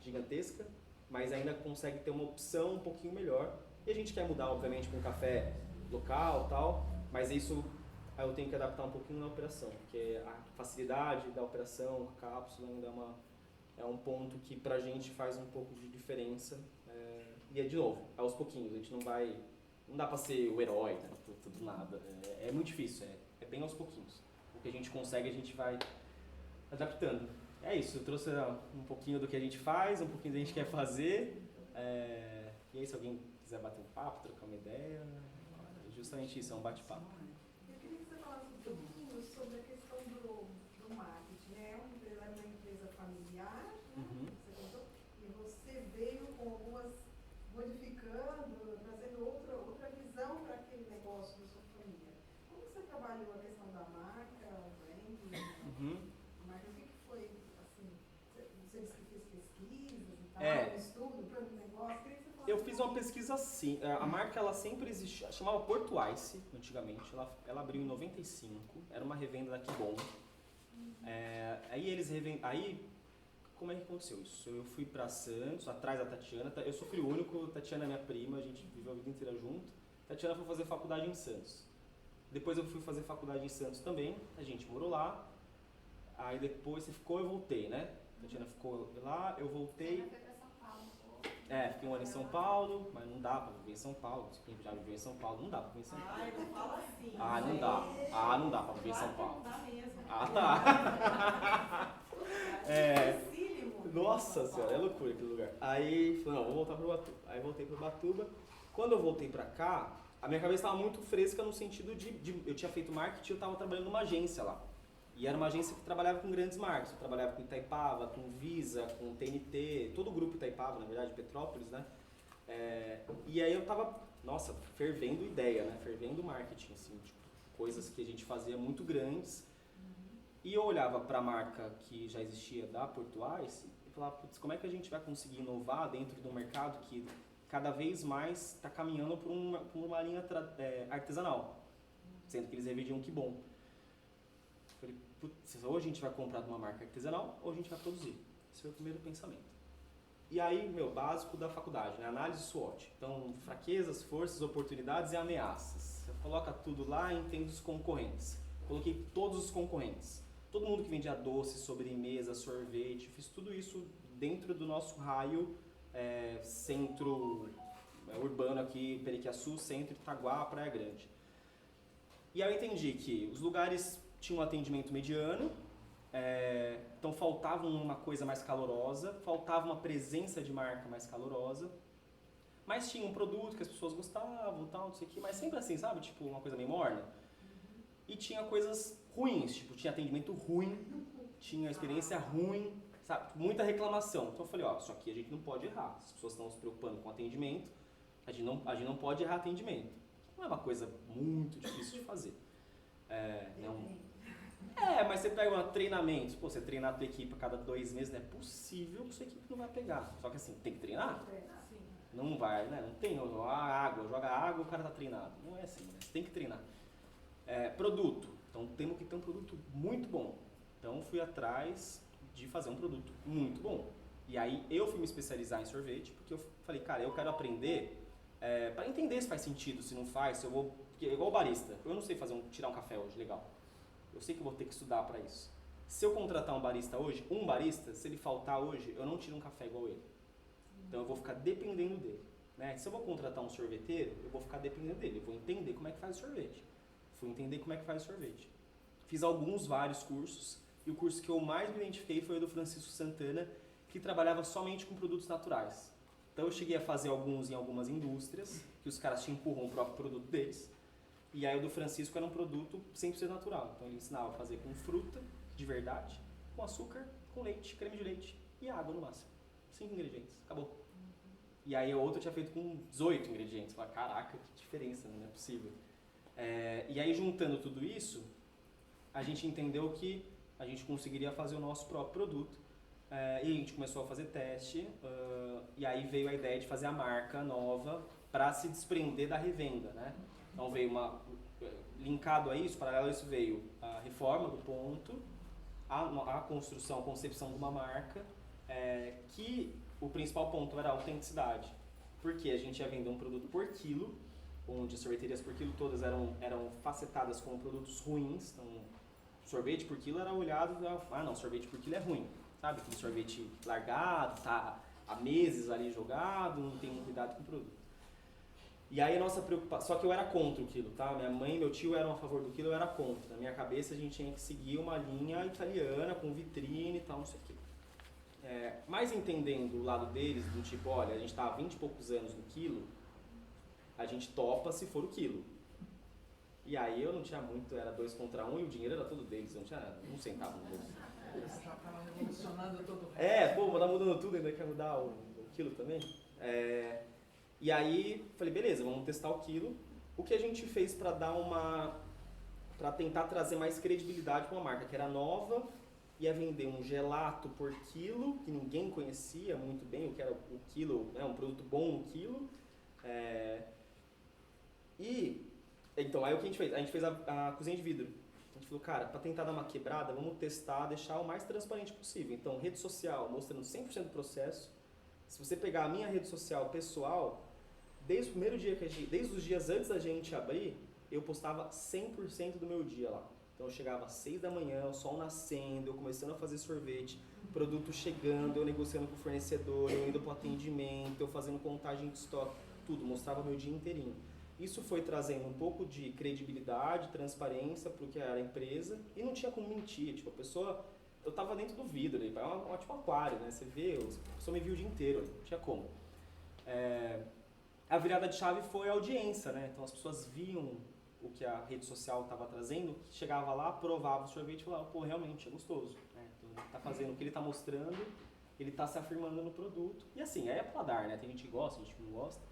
gigantesca, mas ainda consegue ter uma opção um pouquinho melhor. E a gente quer mudar, obviamente, para um café local e tal, mas isso eu tenho que adaptar um pouquinho na operação, porque a facilidade da operação com a cápsula ainda é um ponto que pra gente faz um pouco de diferença. E de novo, aos pouquinhos, a gente não dá pra ser o herói, né, do nada. É muito difícil, é bem aos pouquinhos. O que a gente consegue, a gente vai adaptando. É isso, eu trouxe um pouquinho do que a gente faz, um pouquinho do que a gente quer fazer. E aí, se alguém quiser bater um papo, trocar uma ideia, é justamente isso, é um bate-papo. Eu queria que você falasse um pouquinho sobre a questão do marketing, né? É uma empresa familiar, né? Você contou, e você veio com algumas, modificando, trazendo outra visão para aquele negócio da sua família. Como você trabalhou a questão da marca, o branding, a marca? O que foi, assim, você disse que fez pesquisas e tal, estudo, plano de negócio, eu fiz uma pesquisa assim, a marca ela sempre existia, chamava Porto Ice antigamente, ela abriu em 95, era uma revenda da Kibon. Aí como é que aconteceu isso? Eu fui pra Santos, atrás da Tatiana, eu sou filho único, Tatiana é minha prima, a gente viveu a vida inteira junto. Tatiana foi fazer faculdade em Santos. Depois eu fui fazer faculdade em Santos também, a gente morou lá, aí depois você ficou, eu voltei, né? Tatiana ficou lá, eu voltei. Fiquei 1 ano em São Paulo, mas não dá pra viver em São Paulo. Quem já viveu em São Paulo, não dá pra viver em São Paulo. Ai, não fala assim. Não dá. Não dá pra viver em São Paulo. Não dá mesmo. Tá. Dificílimo. Nossa senhora, é loucura aquele lugar. Aí, falei, não, vou voltar pro Ubatuba. Aí voltei pro Ubatuba. Quando eu voltei pra cá, a minha cabeça estava muito fresca no sentido de eu tinha feito marketing, eu estava trabalhando numa agência lá. E era uma agência que trabalhava com grandes marcas. Eu trabalhava com Itaipava, com Visa, com TNT, todo o grupo Itaipava, na verdade, Petrópolis, né? E aí eu tava, fervendo ideia, né? Fervendo marketing, assim, tipo, coisas que a gente fazia muito grandes. E eu olhava para a marca que já existia da Porto Ice e falava, putz, como é que a gente vai conseguir inovar dentro de um mercado que cada vez mais está caminhando por uma linha artesanal, sendo que eles revendiam que bom. Falei, putz, ou a gente vai comprar de uma marca artesanal ou a gente vai produzir. Esse foi o primeiro pensamento. E aí, básico da faculdade, né? Análise SWOT. Então, fraquezas, forças, oportunidades e ameaças. Você coloca tudo lá e entende os concorrentes. Coloquei todos os concorrentes. Todo mundo que vendia doce, sobremesa, sorvete, fiz tudo isso dentro do nosso raio centro urbano aqui, Periquiaçu, centro, Itaguá, Praia Grande. E aí eu entendi que os lugares tinham um atendimento mediano, Então faltava uma coisa mais calorosa, faltava uma presença de marca mais calorosa, mas tinha um produto que as pessoas gostavam, tal, não sei o que, mas sempre assim, sabe? Tipo, uma coisa meio morna. E tinha coisas ruins, tipo, tinha atendimento ruim, tinha experiência ruim, sabe? Muita reclamação. Então eu falei, ó, isso aqui a gente não pode errar. As pessoas estão se preocupando com atendimento, a gente não pode errar atendimento. Não é uma coisa muito difícil de fazer. Mas você pega um treinamento, pô, você treinar a tua equipe a cada 2 meses, não é possível que sua equipe não vai pegar. Só que assim, tem que treinar. Não vai, né? Não tem joga água, o cara tá treinado. Não é assim, né? Você tem que treinar. Produto. Então temos que ter um produto muito bom. Então fui atrás de fazer um produto muito bom. E aí eu fui me especializar em sorvete, porque eu falei, cara, eu quero aprender para entender se faz sentido, se não faz, se eu vou... Porque é igual o barista. Eu não sei tirar um café hoje, legal. Eu sei que eu vou ter que estudar para isso. Se eu contratar um barista hoje, se ele faltar hoje, eu não tiro um café igual ele. Então eu vou ficar dependendo dele. Né? Se eu vou contratar um sorveteiro, eu vou ficar dependendo dele. Eu vou entender como é que faz o sorvete. Fui entender como é que faz o sorvete. Fiz vários cursos. E o curso que eu mais me identifiquei foi o do Francisco Santana, que trabalhava somente com produtos naturais. Então eu cheguei a fazer alguns em algumas indústrias, que os caras te empurram o próprio produto deles. E aí o do Francisco era um produto 100% natural. Então ele ensinava a fazer com fruta, de verdade, com açúcar, com leite, creme de leite e água no máximo. 5 ingredientes, acabou. E aí o outro tinha feito com 18 ingredientes. Falei, caraca, que diferença, não é possível. E aí juntando tudo isso, a gente entendeu que a gente conseguiria fazer o nosso próprio produto. E a gente começou a fazer teste, e aí veio a ideia de fazer a marca nova para se desprender da revenda, né? Então veio linkado a isso, paralelo a isso veio a reforma do ponto, a construção, a concepção de uma marca, que o principal ponto era a autenticidade, porque a gente ia vender um produto por quilo, onde as sorveterias por quilo todas eram facetadas como produtos ruins, então sorvete por quilo era olhado, sorvete por quilo é ruim, sabe? Aquele sorvete largado, tá há meses ali jogado, não tem um cuidado com o produto. E aí a nossa preocupação, só que eu era contra o quilo, tá? Minha mãe e meu tio eram a favor do quilo, eu era contra. Na minha cabeça a gente tinha que seguir uma linha italiana, com vitrine e tal, não sei o quê. Mas entendendo o lado deles, do tipo, olha, a gente tá há 20 e poucos anos no quilo, a gente topa se for o quilo. E aí eu não tinha muito, era 2 contra 1 e o dinheiro era todo deles, eu não tinha 1 centavo no bolso. Você já estava revolucionando todo o resto. Vou dar mudando tudo, ainda quer mudar o quilo também. E aí, falei, beleza, vamos testar o quilo. O que a gente fez para tentar trazer mais credibilidade para uma marca que era nova, ia vender um gelato por quilo, que ninguém conhecia muito bem o que era o quilo, né, um produto bom no quilo. Então, aí o que a gente fez? A gente fez a cozinha de vidro. A gente falou, cara, para tentar dar uma quebrada, vamos testar, deixar o mais transparente possível. Então, rede social, mostrando 100% do processo. Se você pegar a minha rede social pessoal, desde o primeiro dia desde os dias antes da gente abrir, eu postava 100% do meu dia lá. Então eu chegava às 6 da manhã, o sol nascendo, eu começando a fazer sorvete, produto chegando, eu negociando com o fornecedor, eu indo para o atendimento, eu fazendo contagem de estoque, tudo, mostrava meu dia inteirinho. Isso foi trazendo um pouco de credibilidade, transparência para o que era a empresa e não tinha como mentir, tipo, a pessoa... Eu tava dentro do vidro ali, é um tipo aquário, né? Você vê, a pessoa me viu o dia inteiro, não tinha como. A virada de chave foi a audiência, né? Então as pessoas viam o que a rede social estava trazendo, chegava lá, provava o sorvete e falava, pô, realmente é gostoso. Né? Então ele tá fazendo o que ele tá mostrando, ele tá se afirmando no produto. E assim, é paladar, né? Tem gente que gosta, tem gente que não gosta.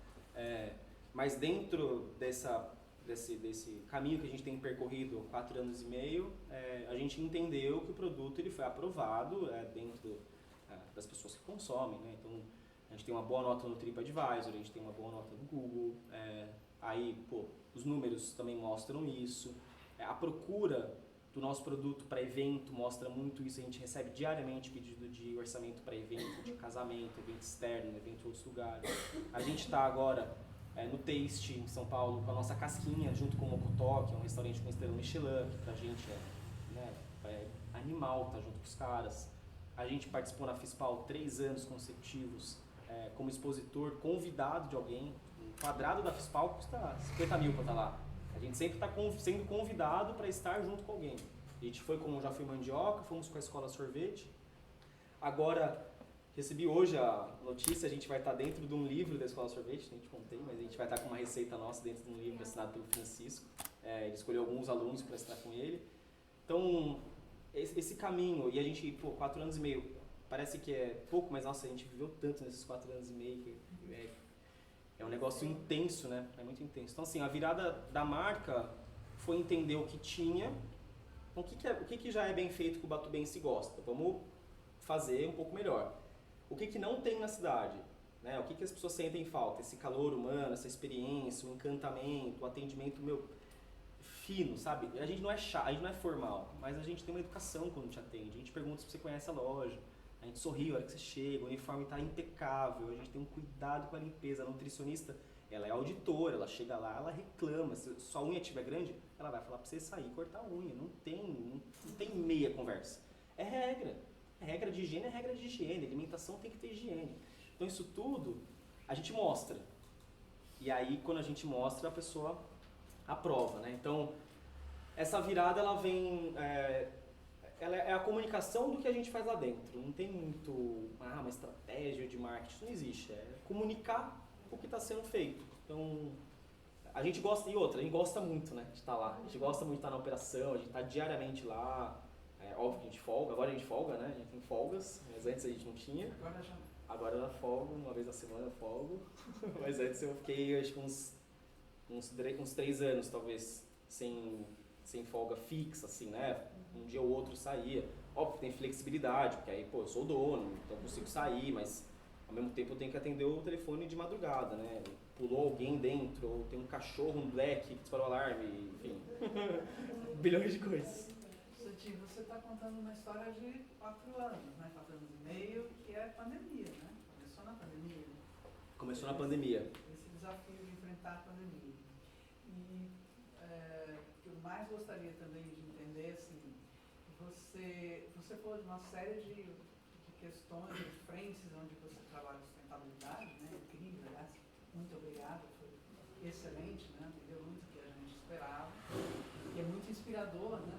Mas dentro desse caminho que a gente tem percorrido 4 anos e meio, a gente entendeu que o produto ele foi aprovado dentro das pessoas que consomem, né? Então a gente tem uma boa nota no TripAdvisor, a gente tem uma boa nota no Google, os números também mostram isso, a procura do nosso produto para evento mostra muito isso, a gente recebe diariamente pedido de orçamento para evento, de casamento, evento externo, evento em outros lugares. A gente está agora no Taste, em São Paulo, com a nossa casquinha, junto com o Mocotó, que é um restaurante com estrela Michelin, que pra gente é animal, tá junto com os caras. A gente participou na FISPAL 3 anos consecutivos, como expositor, convidado de alguém. Um quadrado da FISPAL custa 50 mil para estar lá. A gente sempre está sendo convidado para estar junto com alguém. A gente foi como Já Fui Mandioca, fomos com a Escola Sorvete. Agora, recebi hoje a notícia, a gente vai estar dentro de um livro da Escola Sorvete, nem te contei, mas a gente vai estar com uma receita nossa dentro de um livro assinado pelo Francisco. Ele escolheu alguns alunos para estar com ele. Então, esse caminho, e a gente, 4 anos e meio, parece que é pouco, mas nossa, a gente viveu tanto nesses 4 anos e meio, que é um negócio intenso, né? É muito intenso. Então, assim, a virada da marca foi entender o que tinha, o que já é bem feito que o batubense gosta. Vamos fazer um pouco melhor. O que não tem na cidade, né? O que as pessoas sentem falta? Esse calor humano, essa experiência, o encantamento, o atendimento, fino, sabe? A gente não é chato, a gente não é formal, mas a gente tem uma educação quando te atende. A gente pergunta se você conhece a loja, a gente sorri na hora que você chega, o uniforme está impecável, a gente tem um cuidado com a limpeza. A nutricionista, ela é auditora, ela chega lá, ela reclama. Se sua unha estiver grande, ela vai falar para você sair e cortar a unha. Não tem meia conversa. É regra de higiene, alimentação tem que ter higiene. Então isso tudo a gente mostra. E aí quando a gente mostra, a pessoa aprova, né? Então essa virada ela vem, ela é a comunicação do que a gente faz lá dentro. Não tem muito uma estratégia de marketing, isso não existe. É comunicar o que está sendo feito. Então a gente gosta, e outra, a gente gosta muito, né, de estar lá. A gente gosta muito de estar na operação, a gente está diariamente lá. Óbvio que a gente folga, agora a gente folga, né? A gente tem folgas, mas antes a gente não tinha. Agora eu folgo, uma vez na semana eu folgo. Mas antes eu fiquei, acho que uns 3 anos, talvez, sem folga fixa, assim, né? Um dia ou outro saía. Óbvio que tem flexibilidade, porque aí, eu sou o dono, então eu consigo sair, mas ao mesmo tempo eu tenho que atender o telefone de madrugada, né? Pulou alguém dentro, ou tem um cachorro, um black que disparou o alarme, enfim. Bilhões de coisas. Você está contando uma história de 4 anos, né? 4 anos e meio, que é pandemia, né? Começou na pandemia. Começou na pandemia. Esse desafio de enfrentar a pandemia. E o que eu mais gostaria também de entender, assim, você falou de uma série de questões, de frentes onde você trabalha sustentabilidade, né? Incrível, aliás, muito obrigado, foi excelente, né? Entendeu muito o que a gente esperava. E é muito inspirador, né?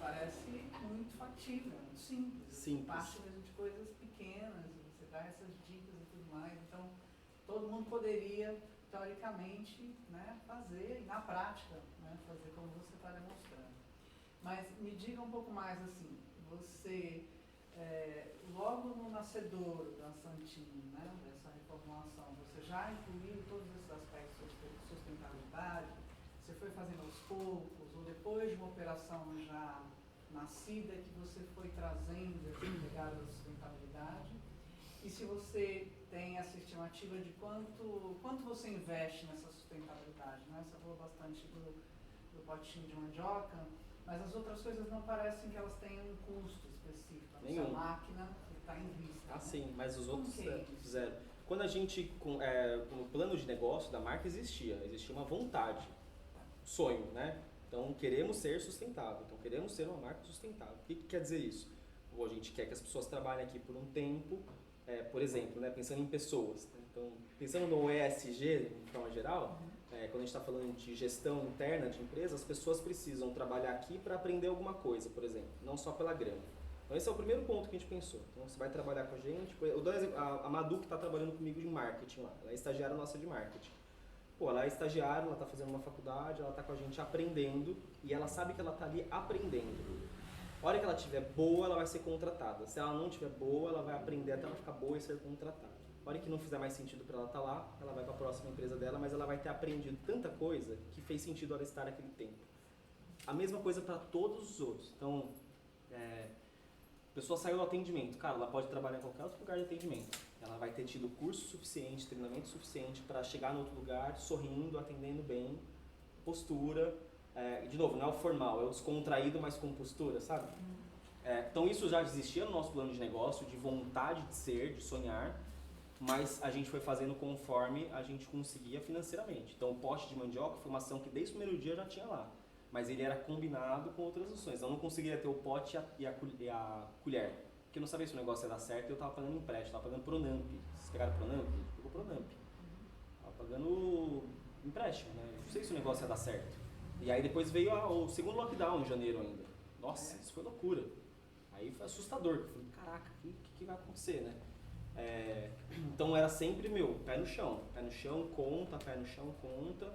Parece muito factível, muito simples. Parte mesmo de coisas pequenas, você dá essas dicas e tudo mais. Então, todo mundo poderia, teoricamente, né, fazer, na prática, né, fazer como você está demonstrando. Mas me diga um pouco mais, assim, você, logo no nascedouro da Santin, né, dessa reformulação, você já incluiu todos esses aspectos de sustentabilidade? Você foi fazendo aos poucos, ou depois de uma operação já nascida que você foi trazendo essa pegada da sustentabilidade? E se você tem essa estimativa de quanto você investe nessa sustentabilidade, né? Você falou bastante do potinho de mandioca, mas as outras coisas não parecem que elas tenham um custo específico. A nossa máquina está em vista. Ah, né? sim, mas os outros zero. Quando a gente, no plano de negócio da marca existia uma vontade, sonho, né? Então queremos ser sustentável, então queremos ser uma marca sustentável. O que quer dizer isso? A gente quer que as pessoas trabalhem aqui por um tempo, por exemplo, né, pensando em pessoas. Né? Então, pensando no ESG, de forma geral, quando a gente está falando de gestão interna de empresa, as pessoas precisam trabalhar aqui para aprender alguma coisa, por exemplo, não só pela grana. Então esse é o primeiro ponto que a gente pensou. Então você vai trabalhar com a gente, eu dou exemplo, a Madu que está trabalhando comigo de marketing lá, ela é estagiária nossa de marketing. Ela é estagiária, ela está fazendo uma faculdade, ela está com a gente aprendendo e ela sabe que ela está ali aprendendo. A hora que ela estiver boa, ela vai ser contratada. Se ela não estiver boa, ela vai aprender até ela ficar boa e ser contratada. A hora que não fizer mais sentido para ela estar lá, ela vai para a próxima empresa dela, mas ela vai ter aprendido tanta coisa que fez sentido ela estar naquele tempo. A mesma coisa para todos os outros. Então, a pessoa saiu do atendimento, cara, ela pode trabalhar em qualquer outro lugar de atendimento. Ela vai ter tido curso suficiente, treinamento suficiente para chegar no outro lugar, sorrindo, atendendo bem, postura. De novo, não é o formal, é o descontraído, mas com postura, sabe? Então isso já existia no nosso plano de negócio, de vontade de ser, de sonhar, mas a gente foi fazendo conforme a gente conseguia financeiramente. Então o pote de mandioca foi uma ação que desde o primeiro dia já tinha lá, mas ele era combinado com outras ações. Eu não conseguiria ter o pote e a colher, porque eu não sabia se o negócio ia dar certo e eu estava pagando empréstimo, estava pagando Pronamp. Vocês pegaram Pronamp? Pegou Pronamp. Estava pagando empréstimo, né? Não sei se o negócio ia dar certo. E aí depois veio o segundo lockdown em janeiro ainda. Nossa, isso foi loucura. Aí foi assustador. Eu falei, caraca, o que vai acontecer, né? Então era sempre, pé no chão, conta, pé no chão, conta.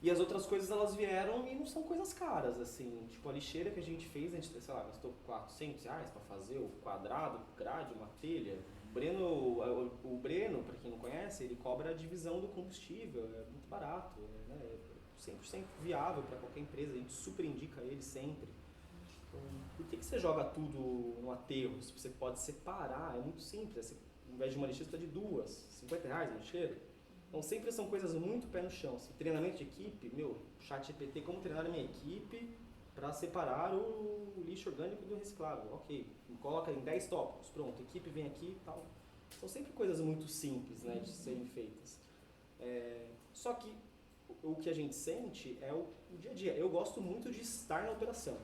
E as outras coisas, elas vieram e não são coisas caras, assim. Tipo, a lixeira que a gente fez, a gente, sei lá, gastou R$400 pra fazer o quadrado, grade, uma telha. O Breno, pra quem não conhece, ele cobra a divisão do combustível, é muito barato, né? É 100% viável para qualquer empresa, a gente super indica ele sempre. Então, por que você joga tudo no aterro? Se você pode separar, é muito simples. Você, ao invés de uma lixeira, você precisa de duas, R$50 uma lixeira. Então sempre são coisas muito pé no chão. Assim, treinamento de equipe, ChatGPT, como treinar a minha equipe para separar o lixo orgânico do reciclável. Ok, coloca em 10 tópicos, pronto, a equipe vem aqui e tal. São sempre coisas muito simples, né, de serem feitas. Só que o que a gente sente é o dia a dia. Eu gosto muito de estar na operação.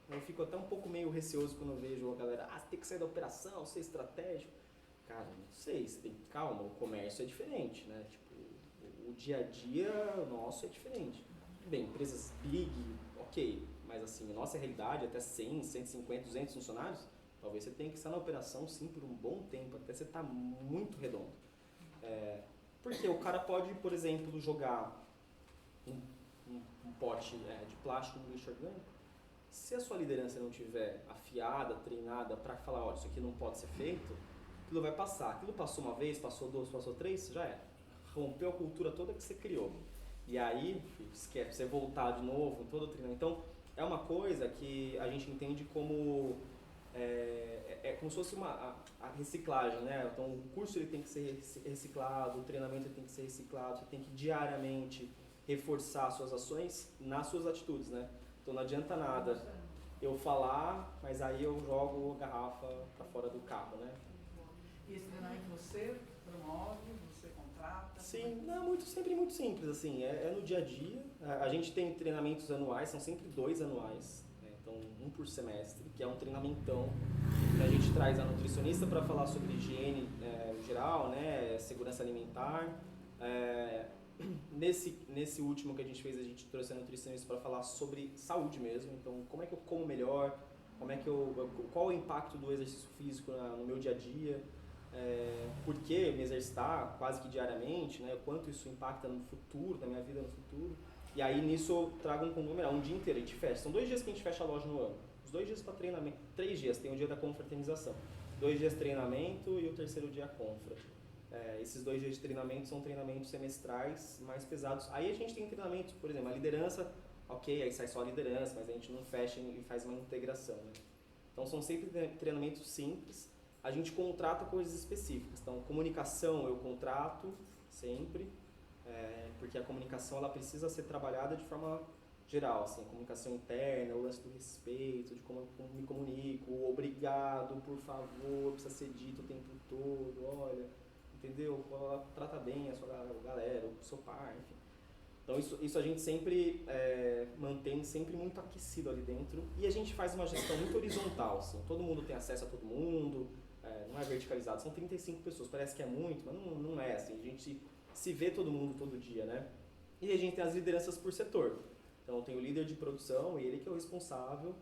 Eu fico até um pouco meio receoso quando eu vejo a galera, você tem que sair da operação, ser estratégico. Cara, não sei, você tem que, calma, o comércio é diferente, né? Tipo, o dia a dia nosso é diferente. Bem, empresas big, ok, mas assim, a nossa realidade, até 100, 150, 200 funcionários, talvez você tenha que estar na operação sim por um bom tempo, até você estar muito redondo. Porque o cara pode, por exemplo, jogar um pote de plástico no lixo orgânico. Se a sua liderança não tiver afiada, treinada para falar, olha, isso aqui não pode ser feito, aquilo vai passar. Aquilo passou uma vez, passou duas, passou três, já é. Rompeu a cultura toda que você criou. E aí, esquece, você voltar de novo, todo o treinamento. Então, é uma coisa que a gente entende como como se fosse a reciclagem, né? Então, o curso ele tem que ser reciclado, o treinamento ele tem que ser reciclado, você tem que diariamente reforçar suas ações nas suas atitudes, né? Então, não adianta nada eu falar, mas aí eu jogo a garrafa para fora do carro, né? E esse treinamento você promove, você contrata? Sim, não, sempre muito simples, assim, é no dia a dia. A gente tem treinamentos anuais, são sempre 2 anuais, né? Então 1 por semestre, que é um treinamentão que a gente traz a nutricionista para falar sobre higiene geral, né, segurança alimentar. Nesse último que a gente fez, a gente trouxe a nutricionista para falar sobre saúde mesmo, então como é que eu como melhor, qual o impacto do exercício físico no meu dia a dia. Por que me exercitar quase que diariamente, né? O quanto isso impacta no futuro, na minha vida no futuro. E aí nisso eu trago um conglomerado, um dia inteiro a gente fecha. São 2 dias que a gente fecha a loja no ano. Os 2 dias para treinamento, 3 dias, tem o dia da confraternização. 2 dias treinamento e o terceiro dia confra. Esses 2 dias de treinamento são treinamentos semestrais mais pesados. Aí a gente tem treinamentos, por exemplo, a liderança, ok, aí sai só a liderança, mas a gente não fecha e faz uma integração, né? Então são sempre treinamentos simples. A gente contrata coisas específicas. Então, comunicação eu contrato sempre, porque a comunicação ela precisa ser trabalhada de forma geral, assim, comunicação interna, o lance do respeito, de como eu me comunico, o obrigado, por favor, precisa ser dito o tempo todo, olha, entendeu? Trata bem a sua galera, o seu pai, enfim. Então isso a gente sempre mantém sempre muito aquecido ali dentro e a gente faz uma gestão muito horizontal, assim, todo mundo tem acesso a todo mundo, não é verticalizado, são 35 pessoas, parece que é muito, mas não é assim, a gente se vê todo mundo todo dia, né? E a gente tem as lideranças por setor, então tem o líder de produção, ele que é o responsável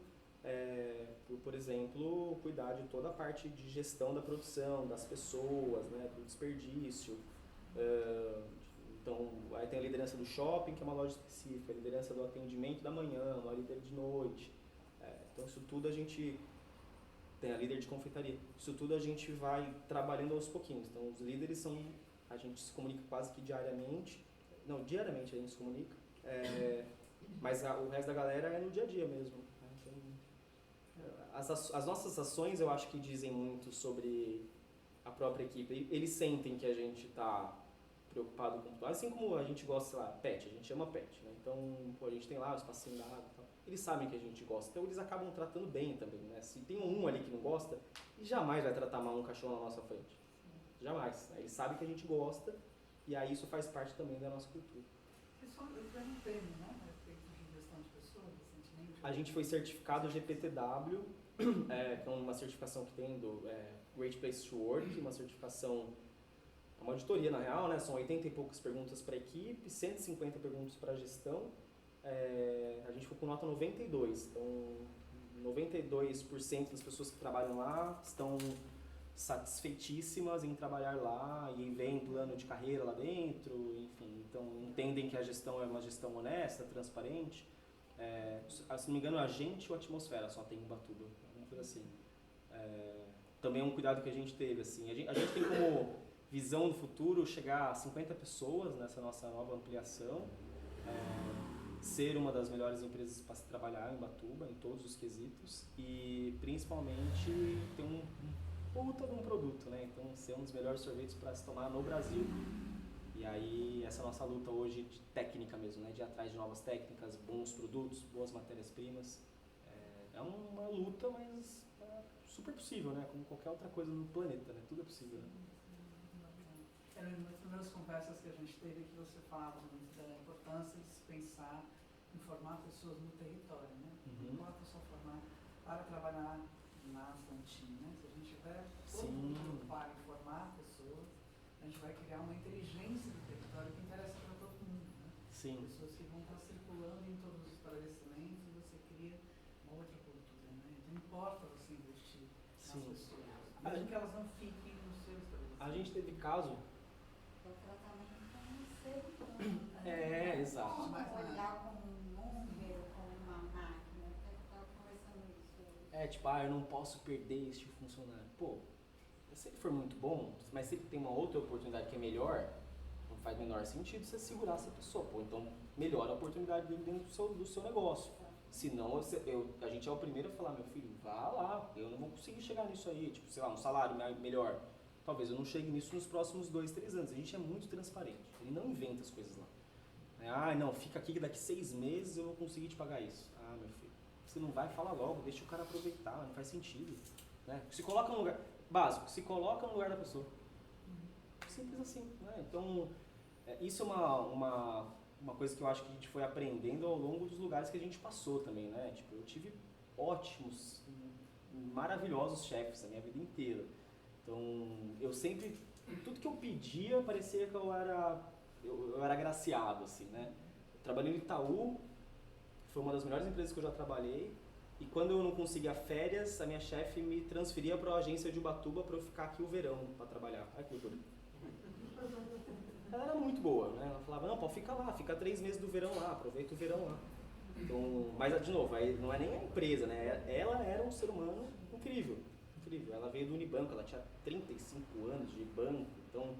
por exemplo, cuidar de toda a parte de gestão da produção, das pessoas, né, do desperdício. Então, aí tem a liderança do shopping, que é uma loja específica, a liderança do atendimento da manhã, uma líder de noite. Então, isso tudo a gente tem a líder de confeitaria. Isso tudo a gente vai trabalhando aos pouquinhos. Então, os líderes a gente se comunica quase que diariamente. Não, diariamente a gente se comunica. Mas o resto da galera é no dia a dia mesmo. Então, as nossas ações, eu acho que dizem muito sobre a própria equipe. Eles sentem que a gente está preocupado com tudo. Assim como a gente gosta, sei lá, pet, a gente ama pet, né? Então, a gente tem lá o espacinho da água e tal. Eles sabem que a gente gosta, então eles acabam tratando bem também, né? Se tem um ali que não gosta, ele jamais vai tratar mal um cachorro na nossa frente. Jamais. Né? Eles sabem que a gente gosta e aí isso faz parte também da nossa cultura. Eu perguntei, né, a respeito de gestão de pessoas recentemente. A gente foi certificado GPTW, que é uma certificação que tem do Great Place to Work, uma certificação, uma auditoria na real, né? São 80 e poucas perguntas para a equipe, 150 perguntas para a gestão, a gente ficou com nota 92. Então, 92% das pessoas que trabalham lá estão satisfeitíssimas em trabalhar lá e veem plano de carreira lá dentro, enfim, então entendem que a gestão é uma gestão honesta, transparente. Se não me engano, a gente ou a atmosfera só tem em Ubatuba, alguma coisa assim. Também é um cuidado que a gente teve, assim. A gente tem como visão do futuro chegar a 50 pessoas nessa nossa nova ampliação, ser uma das melhores empresas para se trabalhar em Ubatuba, em todos os quesitos, e principalmente ter um puta de um produto, né? Então, ser um dos melhores sorvetes para se tomar no Brasil. E aí, essa nossa luta hoje de técnica mesmo, né? De ir atrás de novas técnicas, bons produtos, boas matérias-primas. É uma luta, mas é super possível, né? Como qualquer outra coisa no planeta, né? Tudo é possível, né? Era nas primeiras conversas que a gente teve que você falava muito da importância de se pensar em formar pessoas no território, né? Não importa só formar para trabalhar na Santin, né? Se a gente tiver todo mundo para informar pessoas, a gente vai criar uma inteligência do território que interessa para todo mundo, né? Sim. Pessoas que vão estar circulando em todos os estabelecimentos e você cria uma outra cultura, né? Não importa você investir nas pessoas, mesmo que elas não fiquem no seu estabelecimento. A gente teve caso... O tratamento como um ser humano. Exato. Como olhar como um número, como uma máquina. Eu estava conversando isso hoje. Eu não posso perder este funcionário. Pô, se ele for muito bom, mas se ele tem uma outra oportunidade que é melhor, não faz o menor sentido você segurar essa pessoa. Pô, então melhora a oportunidade dele dentro do seu negócio. Senão, a gente é o primeiro a falar, meu filho, vá lá, eu não vou conseguir chegar nisso aí. Tipo, sei lá, um salário melhor. Talvez eu não chegue nisso nos próximos 2, 3 anos. A gente é muito transparente. Ele não inventa as coisas lá. Não, fica aqui que daqui 6 meses eu vou conseguir te pagar isso. Meu filho, você não vai falar logo, deixa o cara aproveitar, não faz sentido. Né? Se coloca no lugar, básico, se coloca no lugar da pessoa. Simples assim. Né? Então, isso é uma coisa que eu acho que a gente foi aprendendo ao longo dos lugares que a gente passou também. Né? Tipo, eu tive ótimos, maravilhosos chefes a minha vida inteira. Então, eu sempre, tudo que eu pedia parecia que eu era agraciado, assim, né? Eu trabalhei no Itaú, foi uma das melhores empresas que eu já trabalhei, e quando eu não conseguia férias, a minha chefe me transferia para a agência de Ubatuba para eu ficar aqui o verão para trabalhar. Ai, que loucura. Ela era muito boa, né? Ela falava, não, pô, fica lá, fica 3 meses do verão lá, aproveita o verão lá. Então, mas, de novo, aí não é nem a empresa, né? Ela era um ser humano incrível. Ela veio do Unibanco, ela tinha 35 anos de banco, então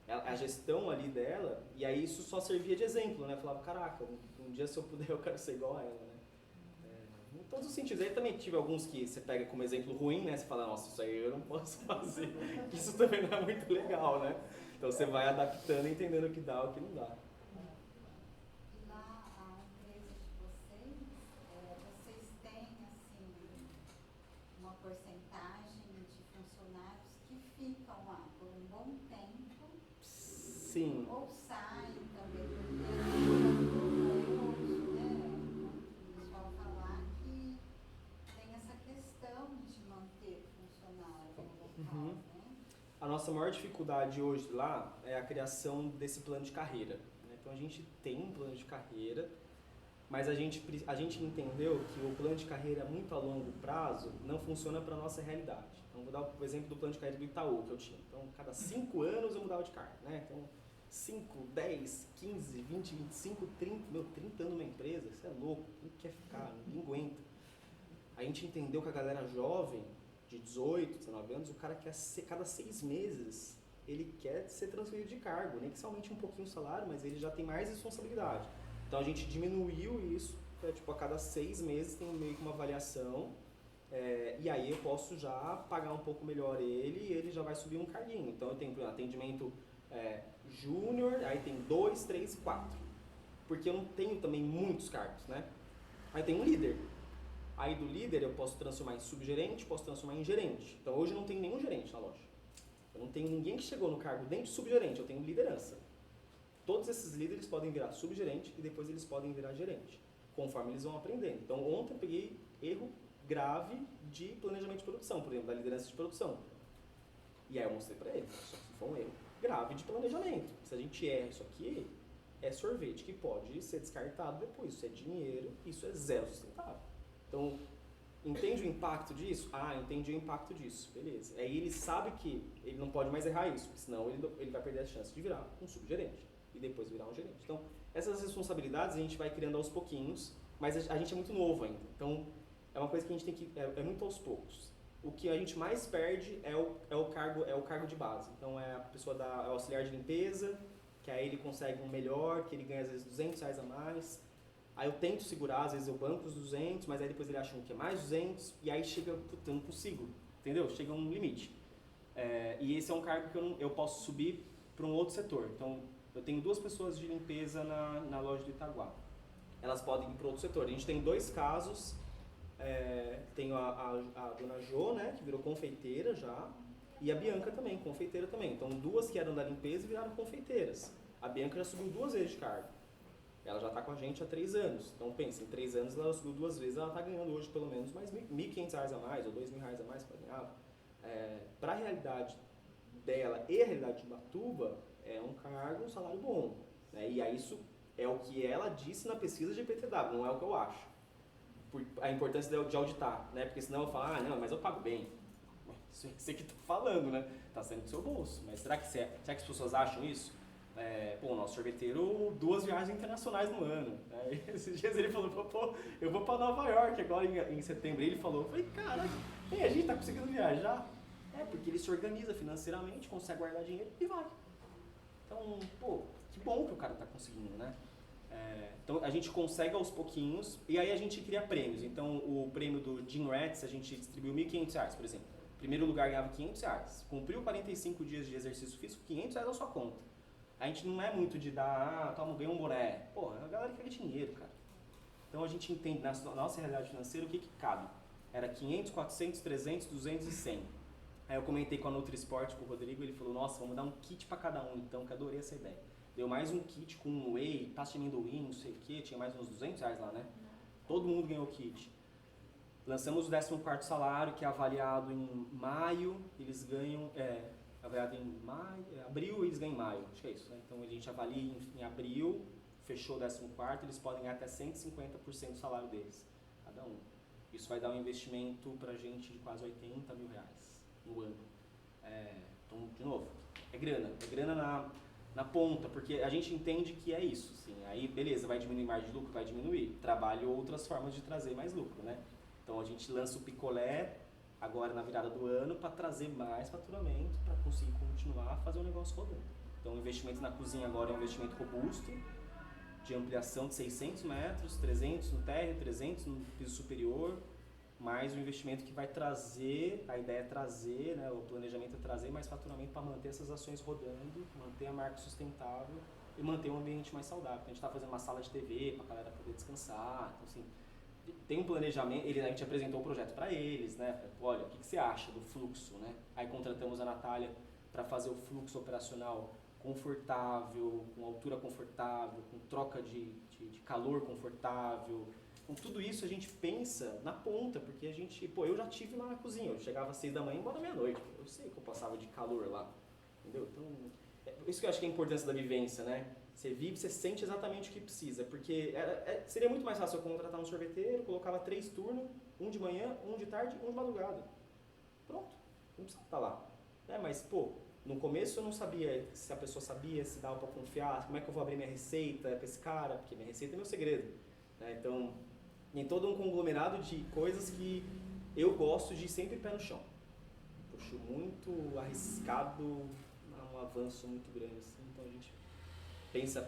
a gestão ali dela, e aí isso só servia de exemplo, né? Eu falava, caraca, um dia se eu puder eu quero ser igual a ela, né? Em todos os sentidos. Aí também tive alguns que você pega como exemplo ruim, né? Você fala, nossa, isso aí eu não posso fazer, isso também não é muito legal, né? Então você vai adaptando e entendendo o que dá e o que não dá. E lá, a empresa de vocês, vocês têm, assim, uma porcentagem de funcionários que ficam lá por um bom tempo. Sim. Ou saem também, porque o pessoal falar que tem essa questão de manter o funcionário no local, né? A nossa maior dificuldade hoje lá é a criação desse plano de carreira. Né? Então a gente tem um plano de carreira, mas a gente entendeu que o plano de carreira muito a longo prazo não funciona para a nossa realidade. Então vou dar o exemplo do plano de carreira do Itaú que eu tinha. Então cada 5 anos eu mudava de cargo. Né? Então 5, 10, 15, 20, 25, 30, 30 anos numa empresa, isso é louco, quem quer ficar, ninguém aguenta. A gente entendeu que a galera jovem, de 18, 19 anos, o cara quer ser, cada 6 meses, ele quer ser transferido de cargo, nem que se aumente um pouquinho o salário, mas ele já tem mais responsabilidade. Então a gente diminuiu isso, tipo, a cada 6 meses tem meio que uma avaliação, e aí eu posso já pagar um pouco melhor ele e ele já vai subir um carguinho. Então eu tenho atendimento júnior, aí tem 2, 3, 4. Porque eu não tenho também muitos cargos, né? Aí tem um líder. Aí do líder eu posso transformar em subgerente, posso transformar em gerente. Então hoje eu não tenho nenhum gerente na loja. Eu não tenho ninguém que chegou no cargo nem de subgerente, eu tenho liderança. Todos esses líderes podem virar subgerente e depois eles podem virar gerente, conforme eles vão aprendendo. Então ontem eu peguei erro grave de planejamento de produção, por exemplo, da liderança de produção. E aí eu mostrei pra eles, isso foi um erro grave de planejamento. Se a gente erra isso aqui, é sorvete que pode ser descartado depois. Isso é dinheiro, isso é zero sustentável. Então, entende o impacto disso? Ah, entendi o impacto disso. Beleza. Aí ele sabe que ele não pode mais errar isso, porque senão ele vai perder a chance de virar um subgerente e depois virar um gerente. Então, essas responsabilidades a gente vai criando aos pouquinhos, mas a gente é muito novo ainda. Então, é uma coisa que a gente tem que... É muito aos poucos. O que a gente mais perde é o cargo de base. Então, é a pessoa é o auxiliar de limpeza, que aí ele consegue um melhor, que ele ganha às vezes R$200 a mais. Aí eu tento segurar, às vezes eu banco os 200, mas aí depois ele acha que é mais 200, e aí chega, puta, eu não consigo, entendeu? Chega um limite. E esse é um cargo que eu posso subir para um outro setor. Então, eu tenho 2 pessoas de limpeza na loja do Itaguá. Elas podem ir para outro setor. A gente tem 2 casos, tenho a dona Jo, né, que virou confeiteira já, e a Bianca também, confeiteira também. Então, 2 que eram da limpeza viraram confeiteiras. A Bianca já subiu 2 vezes de cargo. Ela já está com a gente há 3 anos. Então, pensa, em 3 anos ela subiu 2 vezes, ela está ganhando hoje pelo menos mais R$1.500 a mais, ou R$2.000 a mais para ganhar. Para a realidade dela e a realidade de Ubatuba, é um cargo, um salário bom. Né? E aí isso é o que ela disse na pesquisa de IPTW, não é o que eu acho. A importância de auditar, né? Porque senão eu falo, não, mas eu pago bem. Isso é você que está falando, né? Está saindo do seu bolso. Mas será que as pessoas acham isso? O nosso sorveteiro, 2 viagens internacionais no ano. Esses dias ele falou, pô, eu vou para Nova York agora em setembro. E ele falou, eu falei, caraca, a gente tá conseguindo viajar? Porque ele se organiza financeiramente, consegue guardar dinheiro e vai. Então, pô, que bom que o cara tá conseguindo, né? Então a gente consegue aos pouquinhos e aí a gente cria prêmios. Então o prêmio do Jim Rats a gente distribuiu R$1.500, por exemplo. Primeiro lugar ganhava R$500. Cumpriu 45 dias de exercício físico, R$500 na sua conta. A gente não é muito de dar, ganha um boné. Pô, a galera quer dinheiro, cara. Então a gente entende na nossa realidade financeira o que cabe. Era 500, 400, 300, 200 e 100. Aí eu comentei com a NutriSport, com o Rodrigo, ele falou, nossa, vamos dar um kit pra cada um, então, que eu adorei essa ideia. Deu mais um kit com whey, pasta de amendoim, não sei o que, tinha mais uns R$200 lá, né? Todo mundo ganhou o kit. Lançamos o 14º salário, que é avaliado em maio, eles ganham, avaliado em abril, eles ganham em maio, acho que é isso, né? Então a gente avalia em abril, fechou o 14º, eles podem ganhar até 150% do salário deles, cada um. Isso vai dar um investimento pra gente de quase R$80 mil no ano. Então, de novo, é grana na ponta, porque a gente entende que é isso, assim. Aí, beleza, vai diminuir margem de lucro? Vai diminuir. Trabalho outras formas de trazer mais lucro, né? Então, a gente lança o picolé agora na virada do ano para trazer mais faturamento, para conseguir continuar a fazer o negócio rodando. Então, o investimento na cozinha agora é um investimento robusto, de ampliação de 600 metros, 300 no térreo, 300 no piso superior, mais um investimento que vai trazer, a ideia é trazer, né, o planejamento é trazer mais faturamento para manter essas ações rodando, manter a marca sustentável e manter um ambiente mais saudável. Então, a gente está fazendo uma sala de TV para a galera poder descansar. Então, assim, tem um planejamento, a gente apresentou o projeto para eles, né? Olha, o que você acha do fluxo, né? Aí contratamos a Natália para fazer o fluxo operacional confortável, com altura confortável, com troca de calor confortável. Com tudo isso a gente pensa na ponta, porque a gente, eu já tive lá na cozinha, eu chegava às 6 da manhã e embora meia-noite, eu sei que eu passava de calor lá, entendeu? Então, isso que eu acho que é a importância da vivência, né? Você vive, você sente exatamente o que precisa, porque seria muito mais fácil eu contratar um sorveteiro, colocava 3 turnos, um de manhã, um de tarde, um de madrugada. Pronto, não precisa estar lá. Mas, no começo eu não sabia se a pessoa sabia, se dava para confiar, como é que eu vou abrir minha receita para esse cara, porque minha receita é meu segredo. Né? Então, tem todo um conglomerado de coisas que eu gosto de ir sempre pé no chão. Puxo muito arriscado, um avanço muito grande, assim, então a gente pensa.